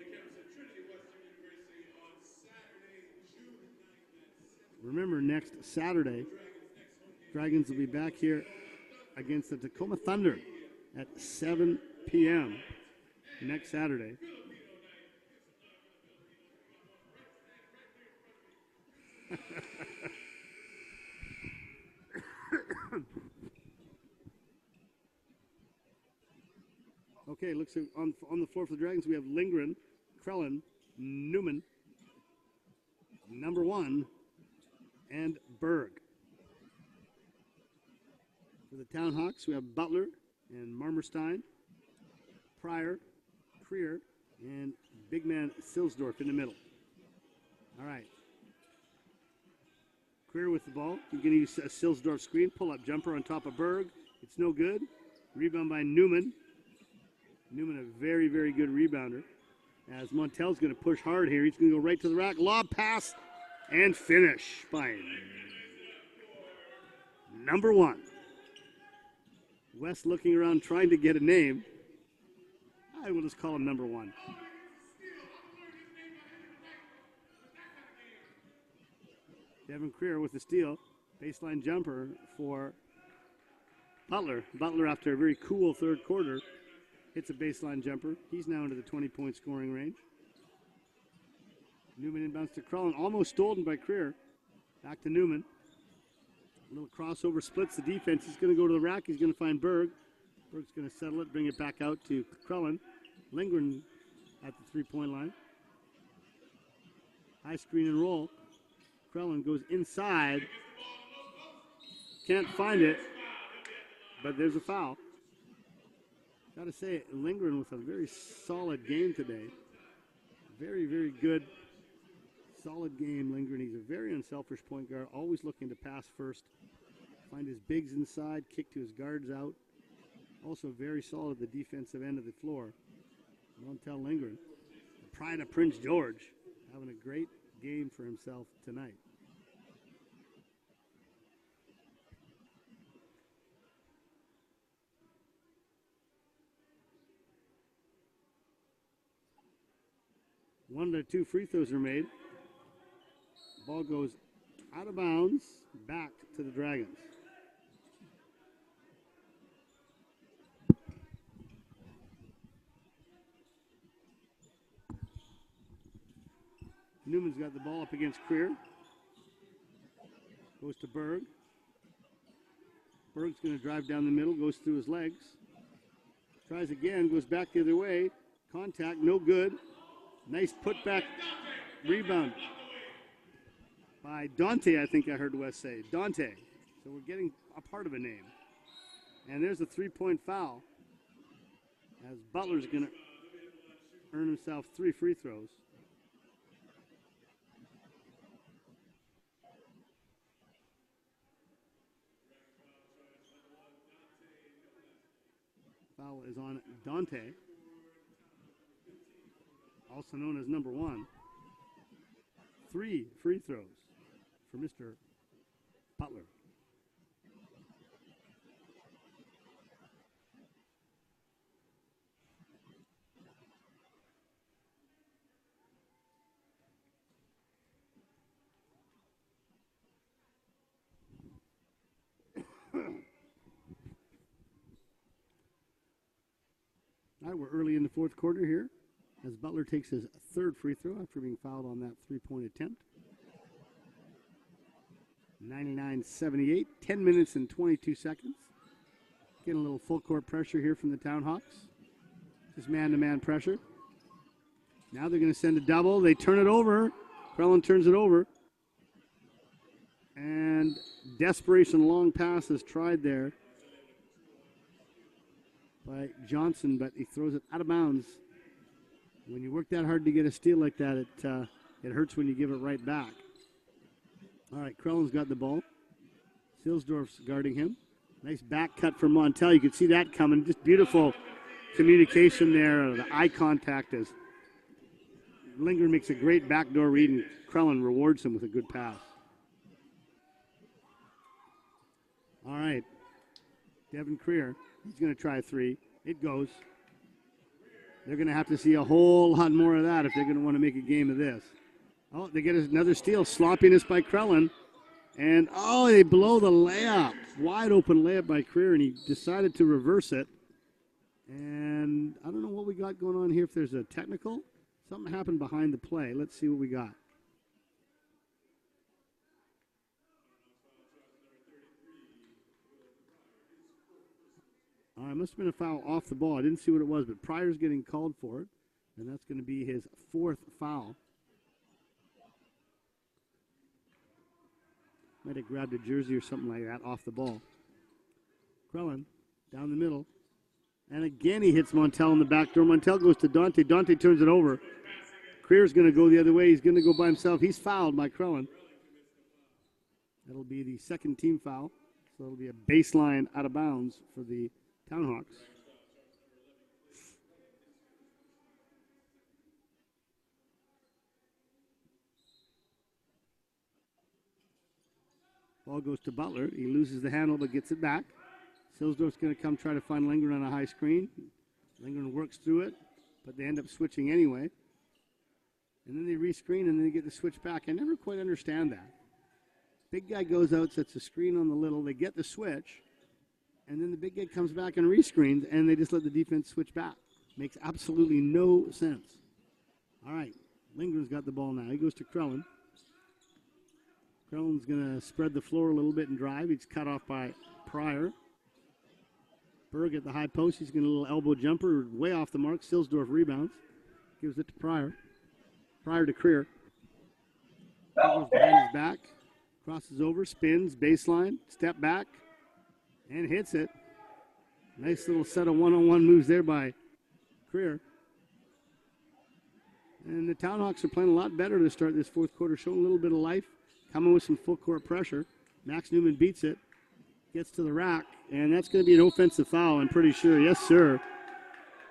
Remember, next Saturday, Dragons will be back here against the Tacoma Thunder at 7 p.m. next Saturday. Okay, looks like on the floor for the Dragons, we have Lindgren, Krellin, Newman, number 1, and Berg. For the TownHawks, we have Butler and Marmerstein, Pryor, Creer, and big man Silsdorf in the middle. All right. Creer with the ball. He's going to use a Silsdorf screen. Pull-up jumper on top of Berg. It's no good. Rebound by Newman. Newman, a very, very good rebounder. As Montel's going to push hard here. He's going to go right to the rack. Lob pass and finish by number 1. West looking around trying to get a name. I will just call him number 1. Devin Creer with the steal. Baseline jumper for Butler. Butler, after a very cool third quarter, hits a baseline jumper. He's now into the 20-point scoring range. Newman inbounds to Crellin. Almost stolen by Creer. Back to Newman. A little crossover splits the defense. He's going to go to the rack. He's going to find Berg. Berg's going to settle it, bring it back out to Crellin. Lindgren at the three-point line. High screen and roll. Crellin goes inside. Can't find it, but there's a foul. Got to say, Lindgren with a very solid game today. Very, very good, solid game, Lindgren. He's a very unselfish point guard, always looking to pass first, find his bigs inside, kick to his guards out. Also very solid at the defensive end of the floor. Montel Lindgren, the pride of Prince George, having a great game for himself tonight. One of the 2 free throws are made. Ball goes out of bounds, back to the Dragons. Newman's got the ball up against Creer. Goes to Berg. Berg's going to drive down the middle, goes through his legs. Tries again, goes back the other way. Contact, no good. Nice putback rebound by Dante, I think I heard Wes say. Dante. So we're getting a part of a name. And there's a 3-point foul as Butler's going to earn himself 3 free throws. Foul is on Dante, also known as number 1. 3 free throws for Mr. Butler. All right, we're early in the fourth quarter here as Butler takes his 3rd free throw after being fouled on that 3-point attempt. 99-78, 10 minutes and 22 seconds. Getting a little full court pressure here from the TownHawks. Just man-to-man pressure. Now they're going to send a double. They turn it over. Crellin turns it over. And desperation long pass is tried there by Johnson, but he throws it out of bounds. When you work that hard to get a steal like that, it hurts when you give it right back. All right, Crellin's got the ball. Silsdorf's guarding him. Nice back cut from Montel. You can see that coming. Just beautiful communication there. The eye contact as Lindgren makes a great backdoor read, and Crellin rewards him with a good pass. All right, Devin Creer. He's going to try a 3. It goes. They're going to have to see a whole lot more of that if they're going to want to make a game of this. Oh, they get another steal. Sloppiness by Crellin. And, oh, they blow the layup. Wide open layup by Creer, and he decided to reverse it. And I don't know what we got going on here. If there's a technical, something happened behind the play. Let's see what we got. It must have been a foul off the ball. I didn't see what it was, but Pryor's getting called for it, and that's going to be his 4th foul. Might have grabbed a jersey or something like that off the ball. Krellin down the middle. And again he hits Montel in the back door. Montel goes to Dante. Dante turns it over. Creer's going to go the other way. He's going to go by himself. He's fouled by Krellin. That'll be the second team foul. So it'll be a baseline out of bounds for the TownHawks. Ball goes to Butler. He loses the handle but gets it back. Silsdorf's going to come try to find Lindgren on a high screen. Lindgren works through it, but they end up switching anyway. And then they rescreen and then they get the switch back. I never quite understand that. Big guy goes out, sets a screen on the little, they get the switch, and then the big guy comes back and rescreens, and they just let the defense switch back. Makes absolutely no sense. All right, Lindgren's got the ball now. He goes to Krellin. Krellin's going to spread the floor a little bit and drive. He's cut off by Pryor. Berg at the high post. He's going to a little elbow jumper, way off the mark. Silsdorf rebounds. Gives it to Pryor. Pryor to Creer. Goes behind his back. Crosses over, spins, baseline, step back, and hits it. Nice little set of one-on-one moves there by Creer. And the TownHawks are playing a lot better to start this fourth quarter, showing a little bit of life, coming with some full court pressure. Max Newman beats it, gets to the rack, and that's going to be an offensive foul, I'm pretty sure. Yes, sir.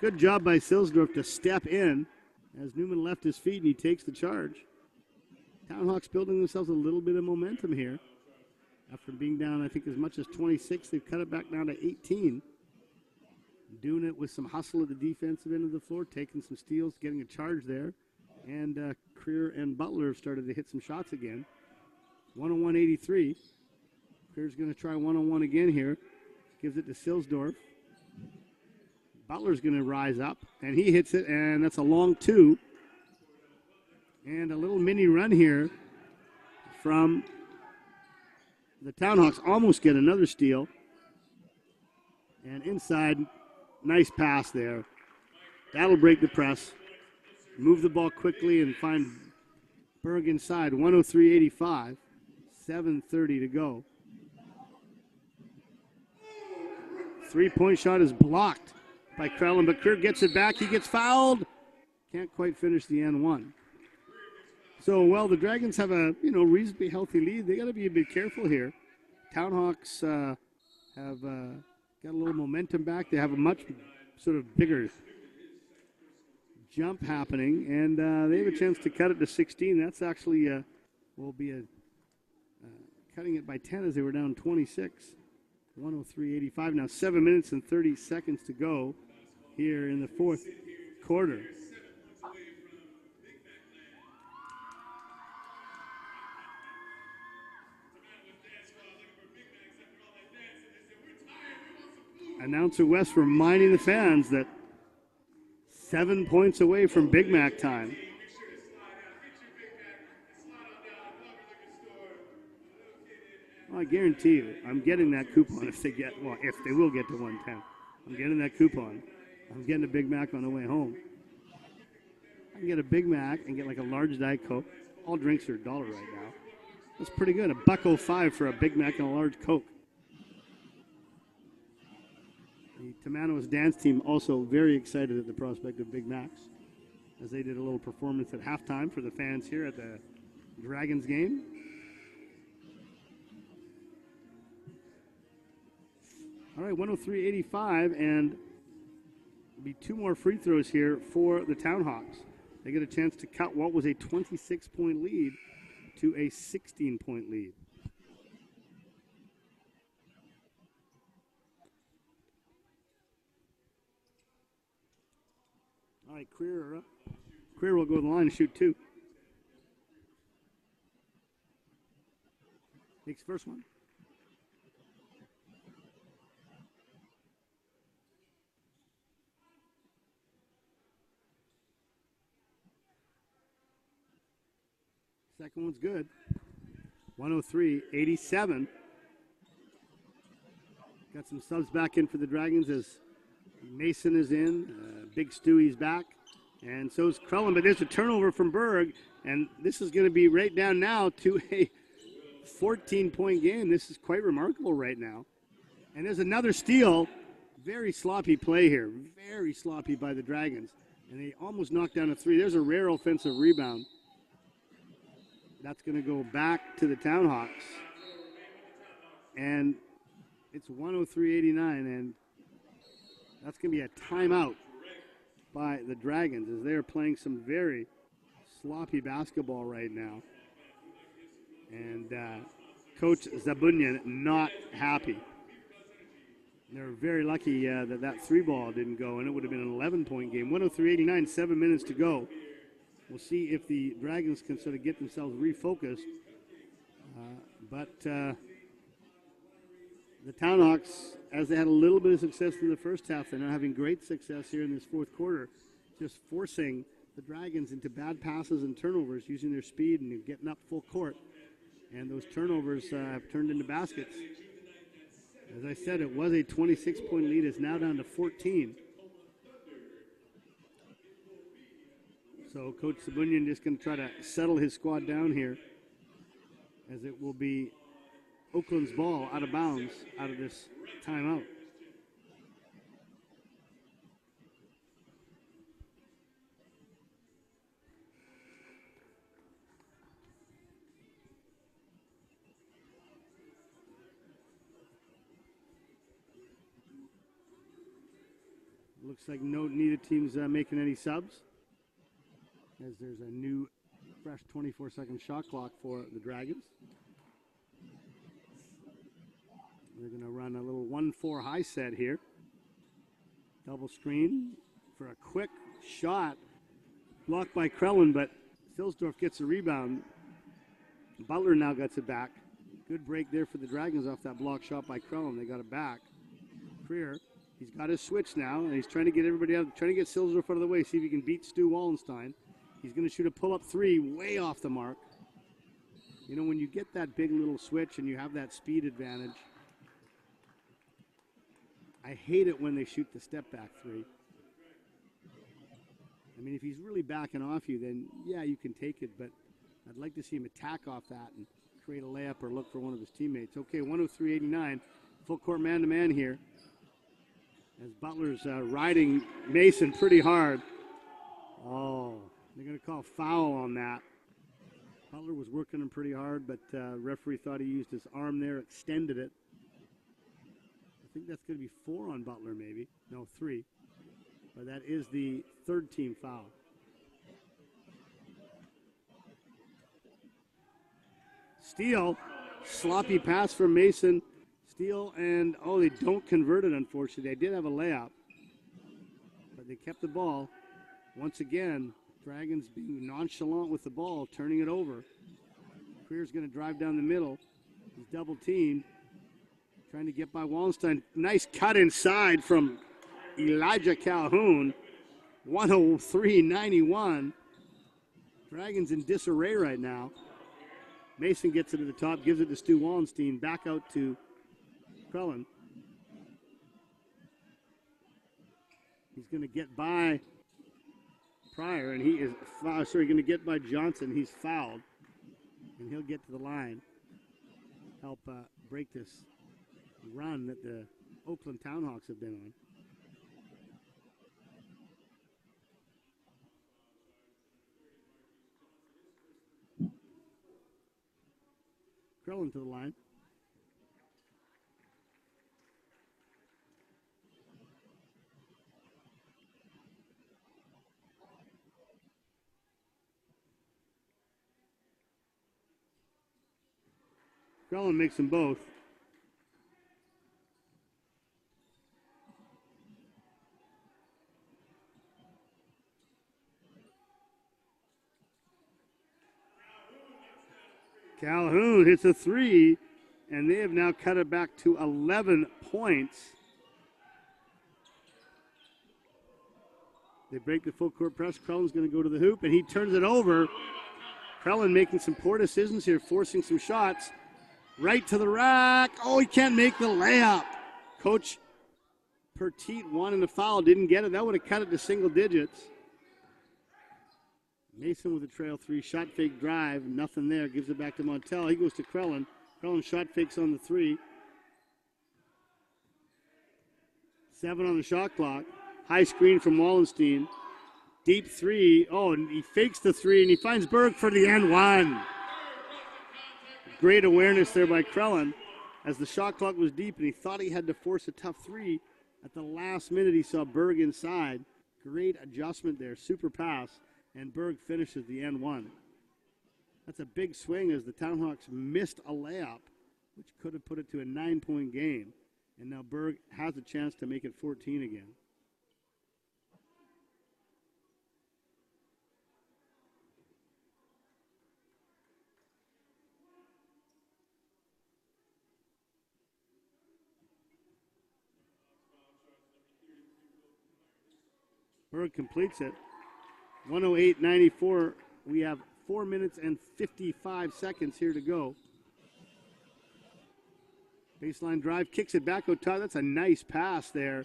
Good job by Silsdorf to step in as Newman left his feet and he takes the charge. TownHawks building themselves a little bit of momentum here. After being down, I think, as much as 26, they've cut it back down to 18. Doing it with some hustle at the defensive end of the floor, taking some steals, getting a charge there. And Creer and Butler have started to hit some shots again. 101-83. Creer's going to try one-on-one again here. Gives it to Silsdorf. Butler's going to rise up, and he hits it, and that's a long two. And a little mini run here from the TownHawks. Almost get another steal. And inside, nice pass there. That'll break the press. Move the ball quickly and find Berg inside. 103-85. 7:30 to go. Three-point shot is blocked by Krellin, but Creer gets it back. He gets fouled. Can't quite finish the N1. So, well, the Dragons have a, reasonably healthy lead. They got to be a bit careful here. TownHawks have got a little momentum back. They have a much sort of bigger jump happening, and they have a chance to cut it to 16. That's actually will be cutting it by 10 as they were down 26. 103-85. Now 7 minutes and 30 seconds to go here in the fourth quarter. Announcer West reminding the fans that 7 points away from Big Mac time. Well, I guarantee you, I'm getting that coupon if they will get to 110. I'm getting that coupon. I'm getting a Big Mac on the way home. I can get a Big Mac and get like a large Diet Coke. All drinks are $1 right now. That's pretty good. $1.05 for a Big Mac and a large Coke. The Tomano's dance team also very excited at the prospect of Big Macs, as they did a little performance at halftime for the fans here at the Dragons game. All right, 103-85, and be 2 more free throws here for the TownHawks. They get a chance to cut what was a 26-point lead to a 16-point lead. All right, Creer will go to the line and shoot 2. Takes first one. Second one's good. 103-87. Got some subs back in for the Dragons as Mason is in. Big Stewie's back. And so is Krellin. But there's a turnover from Berg. And this is going to be right down now to a 14-point game. This is quite remarkable right now. And there's another steal. Very sloppy play here. Very sloppy by the Dragons. And they almost knocked down a three. There's a rare offensive rebound. That's going to go back to the TownHawks. And it's 103-89. And that's going to be a timeout by the Dragons as they're playing some very sloppy basketball right now. And Coach Zabunyan not happy. They're very lucky that three ball didn't go, and it would have been an 11-point game. 103-89, 7 minutes to go. We'll see if the Dragons can sort of get themselves refocused. But the TownHawks, as they had a little bit of success in the first half, they're now having great success here in this fourth quarter, just forcing the Dragons into bad passes and turnovers, using their speed and getting up full court. And those turnovers have turned into baskets. As I said, it was a 26-point lead. It's now down to 14. So Coach Sabunian just going to try to settle his squad down here, as it will be Oakland's ball out of bounds out of this timeout. Looks like neither team's making any subs, as there's a new fresh 24-second shot clock for the Dragons. They're going to run a little 1-4 high set here. Double screen for a quick shot. Blocked by Krellin, but Silsdorf gets a rebound. Butler now gets it back. Good break there for the Dragons off that block shot by Krellin. They got it back. Freer. He's got his switch now, and he's trying to get everybody out, trying to get Silsdorf out of the way, see if he can beat Stu Wallenstein. He's going to shoot a pull-up three way off the mark. You know, when you get that big little switch and you have that speed advantage, I hate it when they shoot the step-back three. I mean, if he's really backing off you, then, yeah, you can take it, but I'd like to see him attack off that and create a layup or look for one of his teammates. Okay, 103-89, full court man-to-man here, as Butler's riding Mason pretty hard. Oh, they're going to call foul on that. Butler was working him pretty hard, but referee thought he used his arm there, extended it. I think that's going to be 4 on Butler, maybe. No, 3. But that is the third team foul. Steal, sloppy pass from Mason. Steal, and oh, they don't convert it, unfortunately. They did have a layup, but they kept the ball. Once again, Dragons being nonchalant with the ball, turning it over. Freer's going to drive down the middle. He's double teamed, trying to get by Wallenstein. Nice cut inside from Elijah Calhoun. 103-91. Dragons in disarray right now. Mason gets it to the top, gives it to Stu Wallenstein. Back out to Krellin. He's going to get by Pryor, and he is going to get by Johnson. He's fouled, and he'll get to the line, help break this run that the Oakland TownHawks have been on. Krellin to the line. Krellin makes them both. Calhoun hits a 3, and they have now cut it back to 11 points. They break the full court press. Krellin's going to go to the hoop, and he turns it over. Krellin making some poor decisions here, forcing some shots. Right to the rack. Oh, he can't make the layup. Coach Petit wanting the foul, didn't get it. That would have cut it to single digits. Mason with a trail 3, shot fake drive, nothing there, gives it back to Montel. He goes to Krellin. Krellin shot fakes on the 3. 7 on the shot clock. High screen from Wallenstein. Deep 3. Oh, and he fakes the 3, and he finds Berg for the end 1. Great awareness there by Krellin as the shot clock was deep, and he thought he had to force a tough 3. At the last minute, he saw Berg inside. Great adjustment there, super pass, and Berg finishes the end 1. That's a big swing as the TownHawks missed a layup, which could have put it to a 9-point game. And now Berg has a chance to make it 14 again. Berg completes it. 108-94. We have 4 minutes and 55 seconds here to go. Baseline drive, kicks it back out top. That's a nice pass there.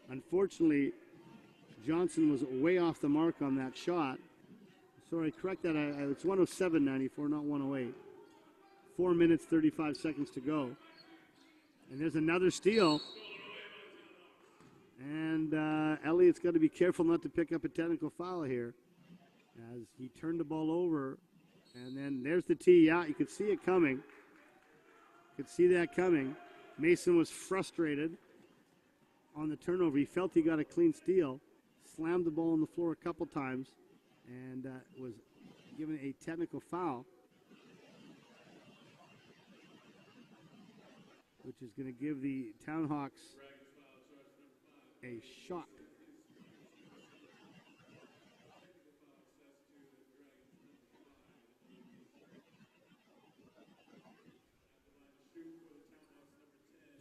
Unfortunately, Johnson was way off the mark on that shot. Sorry, correct that. It's 107-94, not 108. 4 minutes, 35 seconds to go. And there's another steal. And Elliott's got to be careful not to pick up a technical foul here as he turned the ball over. And then there's the tee. Yeah, you could see it coming. Could see that coming. Mason was frustrated on the turnover. He felt he got a clean steal, slammed the ball on the floor a couple times, and was given a technical foul, which is going to give the TownHawks a shot.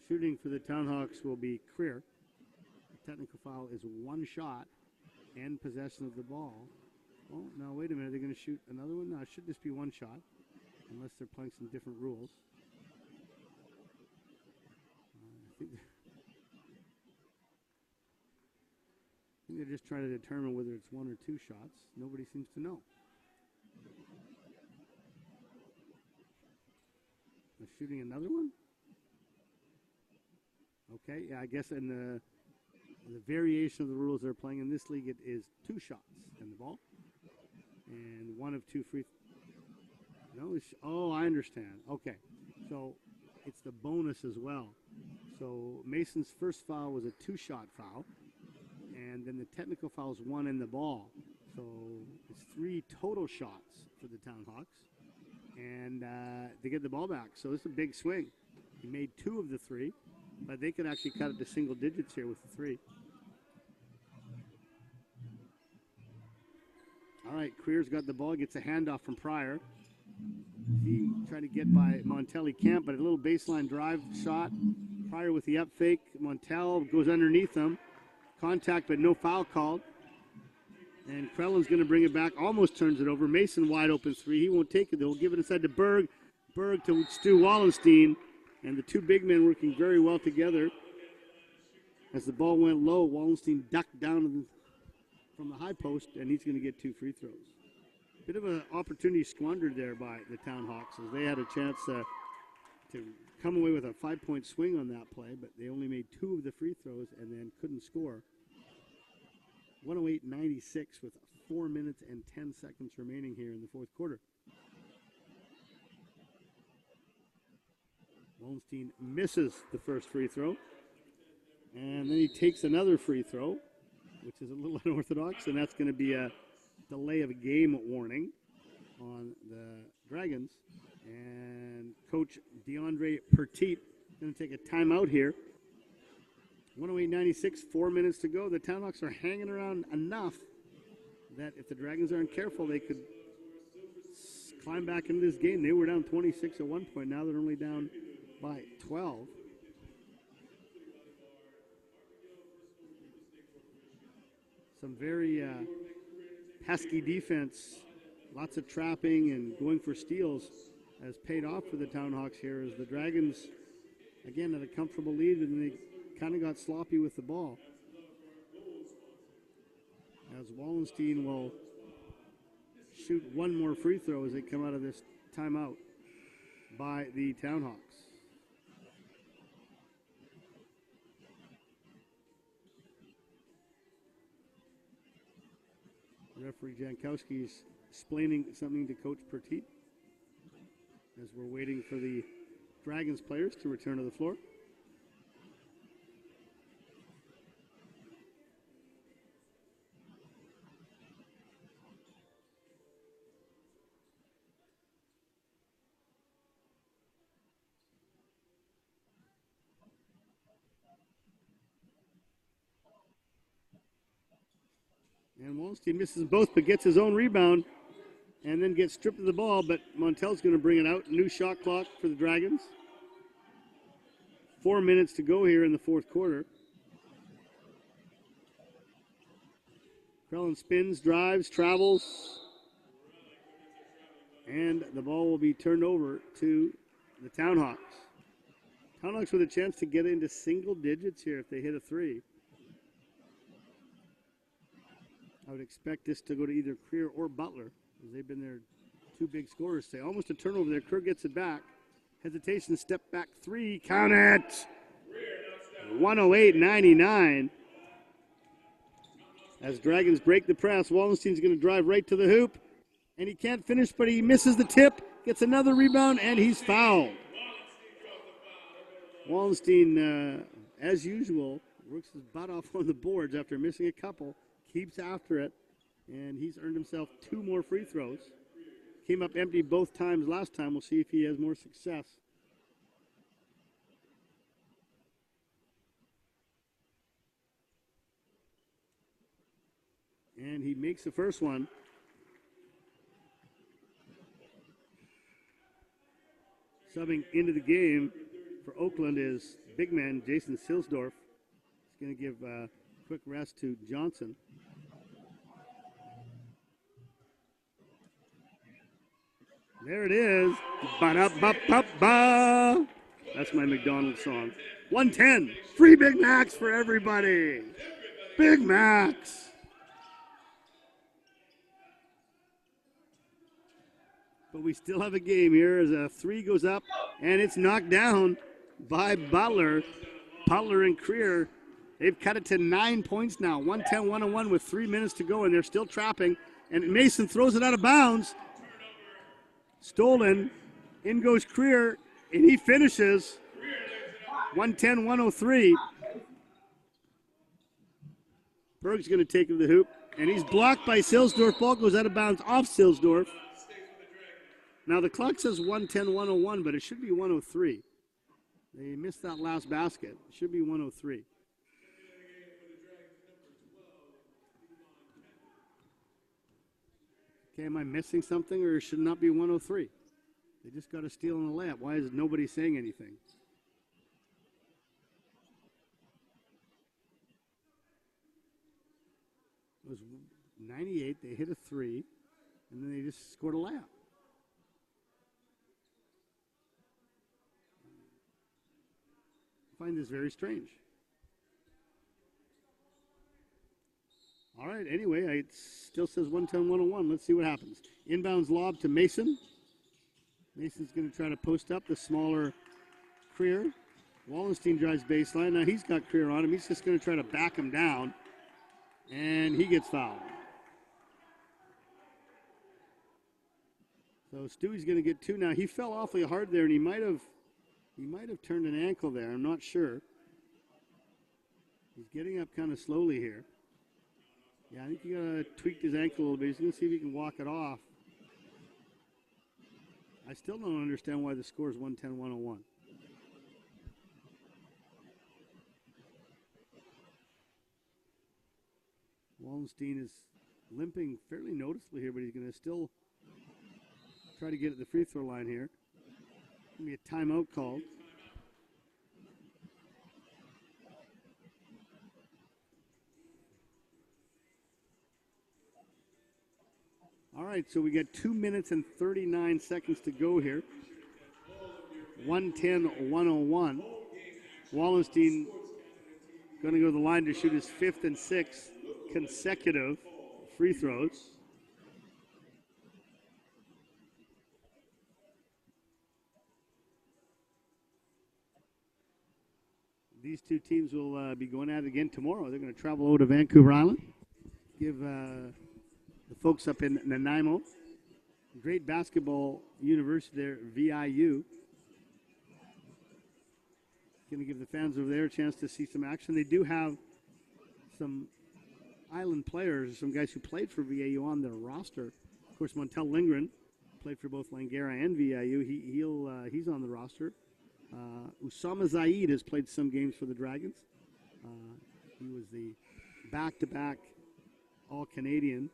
Shooting for the TownHawks will be Creer. The technical foul is 1 shot and possession of the ball. Oh, no, wait a minute. They're going to shoot another one? No, it should just be 1 shot, unless they're playing some different rules. I think they're just trying to determine whether it's 1 or 2 shots. Nobody seems to know. They're shooting another one? Okay, yeah, I guess in the variation of the rules they're playing in this league, it is 2 shots in the ball. And 1 of 2 free. No, oh, I understand. Okay, so it's the bonus as well. So Mason's first foul was a 2-shot foul. And then the technical foul is 1 in the ball. So it's 3 total shots for the TownHawks. And they get the ball back. So it's a big swing. He made 2 of the 3. But they could actually cut it to single digits here with the 3. All right, Creer's got the ball, gets a handoff from Pryor. He tried to get by Montel, he can't, but a little baseline drive shot. Pryor with the up fake. Montel goes underneath him. Contact, but no foul called. And Krellin's going to bring it back, almost turns it over. Mason wide open 3. He won't take it. They'll give it inside to Berg. Berg to Stu Wallenstein. And the 2 big men working very well together. As the ball went low, Wallenstein ducked down from the high post, and he's going to get 2 free throws. Bit of an opportunity squandered there by the TownHawks as they had a chance to come away with a 5-point swing on that play, but they only made 2 of the free throws and then couldn't score. 108-96 with 4 minutes and 10 seconds remaining here in the 4th quarter. Wallenstein misses the first free throw, and then he takes another free throw, which is a little unorthodox, and that's going to be a delay of a game warning on the Dragons. And Coach DeAndre Petit going to take a timeout here. 108-96, 4 minutes to go. The TownHawks are hanging around enough that if the Dragons aren't careful, they could climb back into this game. They were down 26 at one point. Now they're only down by 12. Some very pesky defense, lots of trapping and going for steals has paid off for the TownHawks here as the Dragons, again, had a comfortable lead and they kind of got sloppy with the ball. As Wallenstein will shoot one more free throw as they come out of this timeout by the TownHawks. Referee Jankowski is explaining something to Coach Pertit as we're waiting for the Dragons players to return to the floor. And Wallenstein misses both but gets his own rebound and then gets stripped of the ball, but Montel's going to bring it out. New shot clock for the Dragons. 4 minutes to go here in the fourth quarter. Krellin spins, drives, travels, and the ball will be turned over to the TownHawks. TownHawks with a chance to get into single digits here if they hit a three. I would expect this to go to either Creer or Butler, as they've been their two big scorers today. Almost a turnover there. Kerr gets it back. Hesitation, step back three. Count it! 108-99. As Dragons break the press, Wallenstein's going to drive right to the hoop. And he can't finish, but he misses the tip. Gets another rebound, and he's fouled. Wallenstein, as usual, works his butt off on the boards after missing a couple. Keeps after it, and he's earned himself two more free throws. Came up empty both times last time. We'll see if he has more success. And he makes the first one. Subbing into the game for Oakland is big man Jason Silsdorf. He's going to give quick rest to Johnson. There it is. Ba-da-ba-ba-ba. That's my McDonald's song. 110. Free Big Macs for everybody. Big Macs. But we still have a game here as a three goes up, and it's knocked down by Butler. Butler and Creer, they've cut it to 9 points now. 110-101 with 3 minutes to go, and they're still trapping. And Mason throws it out of bounds. Stolen. In goes Creer, and he finishes. 110-103. Berg's going to take him to the hoop, and he's blocked by Silsdorf. Ball goes out of bounds off Silsdorf. Now the clock says 110-101, but it should be 103. They missed that last basket. It should be 103. Okay, am I missing something, or should it not be 103? They just got a steal in the layup. Why is nobody saying anything? It was 98. They hit a three, and then they just scored a layup. I find this very strange. All right, anyway, it still says 110-101. Let's see what happens. Inbounds lob to Mason. Mason's going to try to post up the smaller Creer. Wallenstein drives baseline. Now he's got Creer on him. He's just going to try to back him down. And he gets fouled. So Stewie's going to get two now. He fell awfully hard there, and he might have turned an ankle there. I'm not sure. He's getting up kind of slowly here. Yeah, I think he got to tweak his ankle a little bit. He's going to see if he can walk it off. I still don't understand why the score is 110-101. Wallenstein is limping fairly noticeably here, but he's going to still try to get at the free throw line here. Going to be a timeout called. All right, so we got 2 minutes and 39 seconds to go here. 110-101. Wallenstein going to go to the line to shoot his fifth and sixth consecutive free throws. these two teams will be going at it again tomorrow. They're going to travel over to Vancouver Island, give the folks up in Nanaimo, great basketball university there, VIU. Going to give the fans over there a chance to see some action. They do have some Island players, some guys who played for VIU on their roster. Of course, Montel Lindgren played for both Langara and VIU. He's on the roster. Usama Zaid has played some games for the Dragons. He was the back-to-back All-Canadian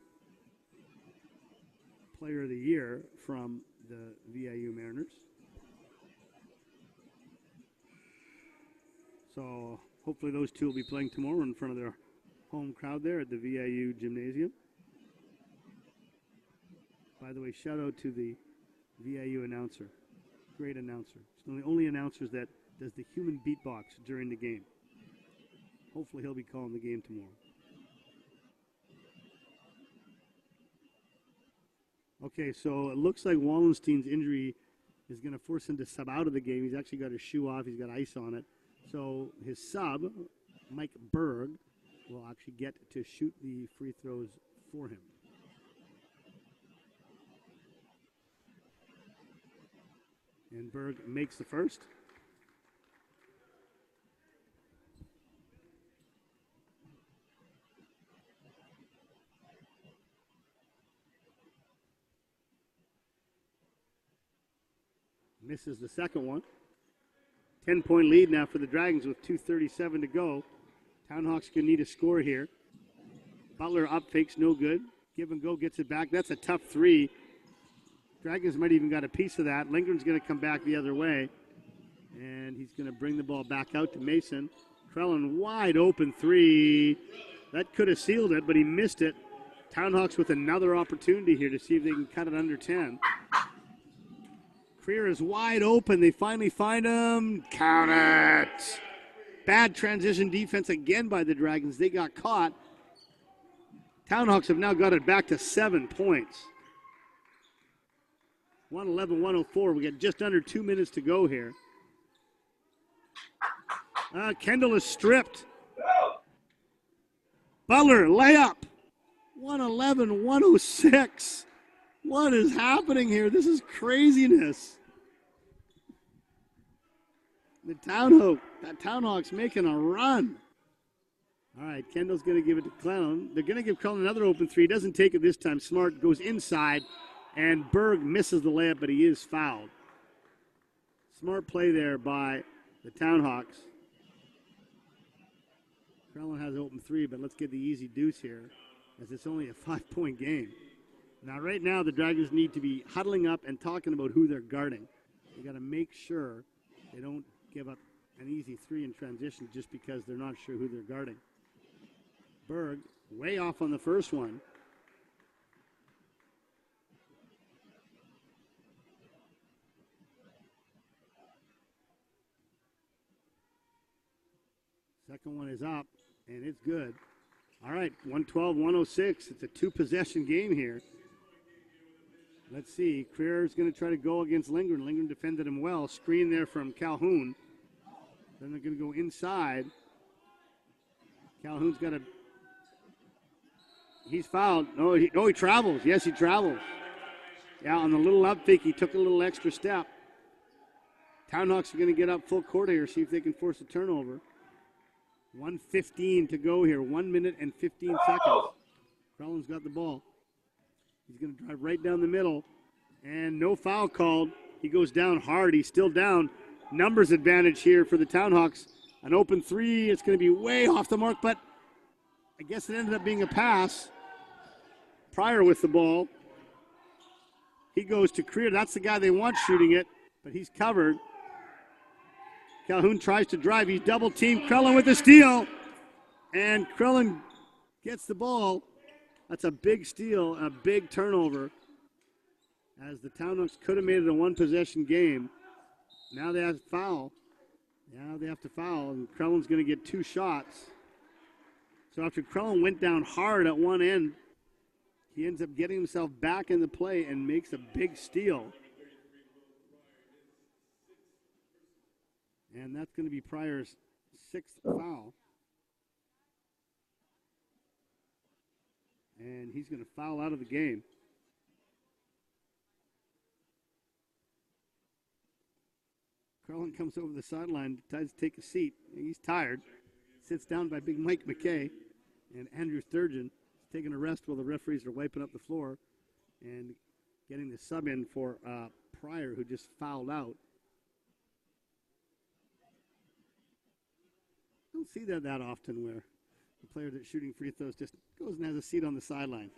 Player of the Year from the VIU Mariners. So hopefully those two will be playing tomorrow in front of their home crowd there at the VIU Gymnasium. By the way, shout out to the VIU announcer. Great announcer. He's one of the only announcers that does the human beatbox during the game. Hopefully he'll be calling the game tomorrow. Okay, so it looks like Wallenstein's injury is going to force him to sub out of the game. He's actually got his shoe off. He's got ice on it. So his sub, Mike Berg, will actually get to shoot the free throws for him. And Berg makes the first. Misses the second one. 10-point lead now for the Dragons with 2:37 to go. TownHawks going to need a score here. Butler up, fakes no good. Give and go, gets it back. That's a tough three. Dragons might even got a piece of that. Lindgren's going to come back the other way. And he's going to bring the ball back out to Mason. Krellin wide open three. That could have sealed it, but he missed it. TownHawks with another opportunity here to see if they can cut it under 10. Creer is wide open. They finally find him. Count it. Bad transition defense again by the Dragons. They got caught. TownHawks have now got it back to 7 points. 111-104. We got just under 2 minutes to go here. Kendall is stripped. Butler, layup. 111-106. What is happening here? This is craziness. The TownHawks making a run. All right, Kendall's going to give it to Krellin. They're going to give Krellin another open three. He doesn't take it this time. Smart goes inside, and Berg misses the layup, but he is fouled. Smart play there by the TownHawks. Krellin has an open three, but let's get the easy deuce here, as it's only a 5-point game. Now, right now, the Dragons need to be huddling up and talking about who they're guarding. They got to make sure they don't give up an easy three in transition just because they're not sure who they're guarding. Berg way off on the first one. Second one is up, and it's good. All right, 112-106. It's a two-possession game here. Let's see. Creer's going to try to go against Lindgren. Lindgren defended him well. Screen there from Calhoun. Then they're going to go inside. Calhoun's got a... He's fouled. He travels. Yes, he travels. Yeah, on the little up fake, he took a little extra step. TownHawks are going to get up full court here, see if they can force a turnover. 1:15 to go here. 1 minute and 15 seconds. Krellin's got the ball. He's going to drive right down the middle. And no foul called. He goes down hard. He's still down. Numbers advantage here for the TownHawks. An open three. It's going to be way off the mark, but I guess it ended up being a pass. Pryor with the ball. He goes to Creer. That's the guy they want shooting it, but he's covered. Calhoun tries to drive. He's double teamed. Krellin with the steal. And Krellin gets the ball. That's a big steal, a big turnover. As the TownHawks could have made it a one-possession game. Now they have to foul. Now they have to foul, and Krellin's going to get 2 shots. So after Krellin went down hard at one end, he ends up getting himself back in the play and makes a big steal. And that's going to be Pryor's sixth foul. And he's going to foul out of the game. Carlin comes over the sideline, decides to take a seat. He's tired. Sits down by big Mike McKay. And Andrew Sturgeon is taking a rest while the referees are wiping up the floor and getting the sub in for Pryor, who just fouled out. Don't see that often where the player that's shooting free throws just goes and has a seat on the sideline,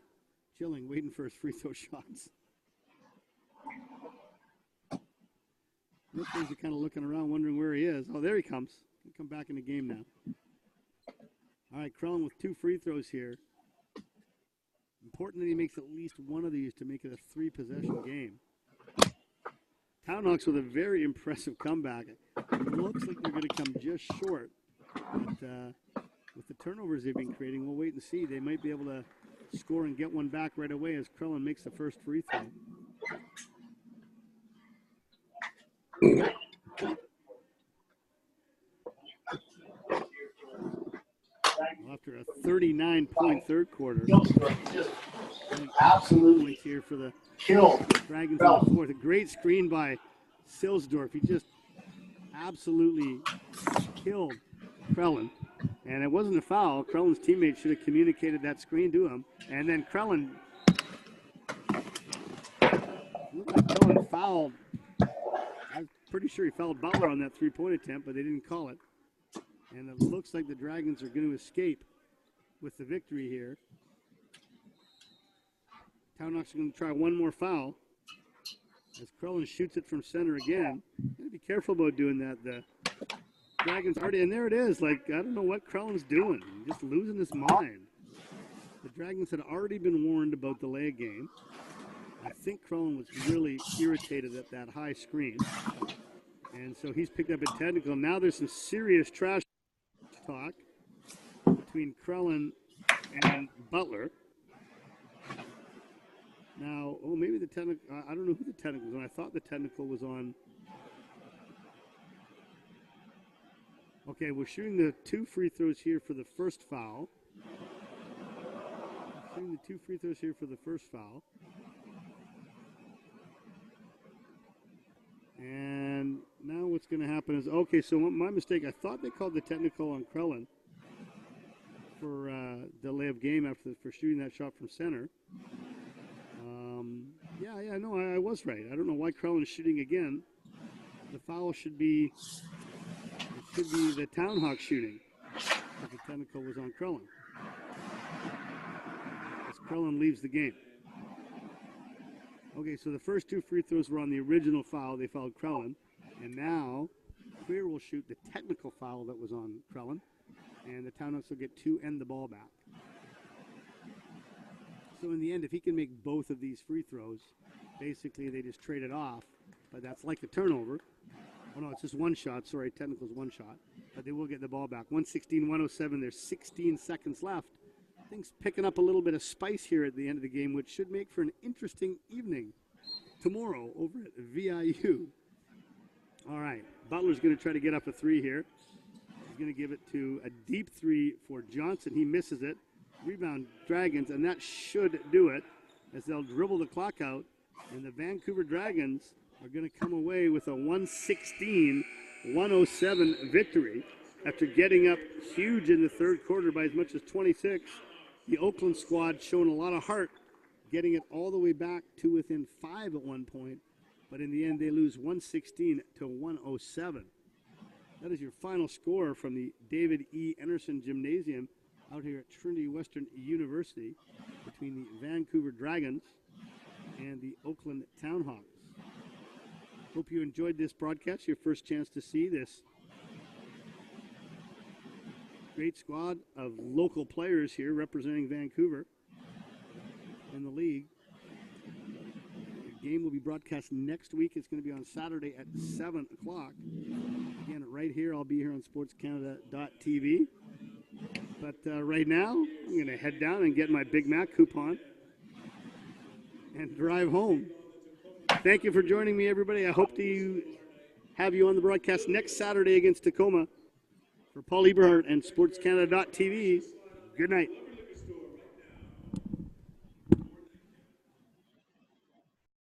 chilling, waiting for his free throw shots. Referees are kind of looking around, wondering where he is. Oh, there he comes. He'll come back in the game now. All right, Crellin with 2 free throws here. Important that he makes at least one of these to make it a 3-possession game. TownHawks with a very impressive comeback. It looks like they're going to come just short. But with the turnovers they've been creating, we'll wait and see. They might be able to score and get one back right away as Crellin makes the first free throw. After a 39-point third quarter, absolutely here for the Dragons in the fourth. A great screen by Silsdorf. He just absolutely killed Crellin. And it wasn't a foul. Krellin's teammate should have communicated that screen to him. And then Crellin fouled. I'm pretty sure he fouled Butler on that three-point attempt, but they didn't call it. And it looks like the Dragons are going to escape with the victory here. TownHawks are going to try one more foul as Crellin shoots it from center again. Got to be careful about doing that. The Dragons already, and there it is. Like, I don't know what Krellin's doing. He's just losing his mind. The Dragons had already been warned about the leg game. I think Crellin was really irritated at that high screen. And so he's picked up a technical. Now there's some serious trash talk between Crellin and Butler. Now, oh, maybe the technical, I don't know who the technical was on. I thought the technical was on. Okay, we're shooting the 2 free throws here for the first foul. Shooting the 2 free throws here for the first foul. And now what's going to happen is, okay, so my mistake, I thought they called the technical on Crellin for delay of game for shooting that shot from center. Yeah, no, I was right. I don't know why Crellin is shooting again. The foul should be the TownHawks shooting, but the technical was on Crellin. As Crellin leaves the game. Okay, so the first 2 free throws were on the original foul. They fouled Crellin. And now Queer will shoot the technical foul that was on Crellin. And the TownHawks will get 2 and the ball back. So in the end, if he can make both of these free throws, basically they just trade it off. But that's like the turnover. Oh, no, it's just one shot. Sorry, technical's one shot. But they will get the ball back. 116-107. There's 16 seconds left. Things picking up a little bit of spice here at the end of the game, which should make for an interesting evening tomorrow over at VIU. All right, Butler's going to try to get up a 3 here. He's going to give it to a deep 3 for Johnson. He misses it. Rebound Dragons, and that should do it as they'll dribble the clock out. And the Vancouver Dragons are going to come away with a 116-107 victory after getting up huge in the third quarter by as much as 26. The Oakland squad showing a lot of heart, getting it all the way back to within 5 at one point. But in the end, they lose 116-107. That is your final score from the David E. Enerson Gymnasium out here at Trinity Western University between the Vancouver Dragons and the Oakland TownHawks. Hope you enjoyed this broadcast, your first chance to see this great squad of local players here representing Vancouver in the league. The game will be broadcast next week. It's going to be on Saturday at 7 o'clock. Again, right here, I'll be here on sportscanada.tv. But right now, I'm going to head down and get my Big Mac coupon and drive home. Thank you for joining me, everybody. I hope to have you on the broadcast next Saturday against Tacoma For Paul Eberhardt and SportsCanada.tv, good night.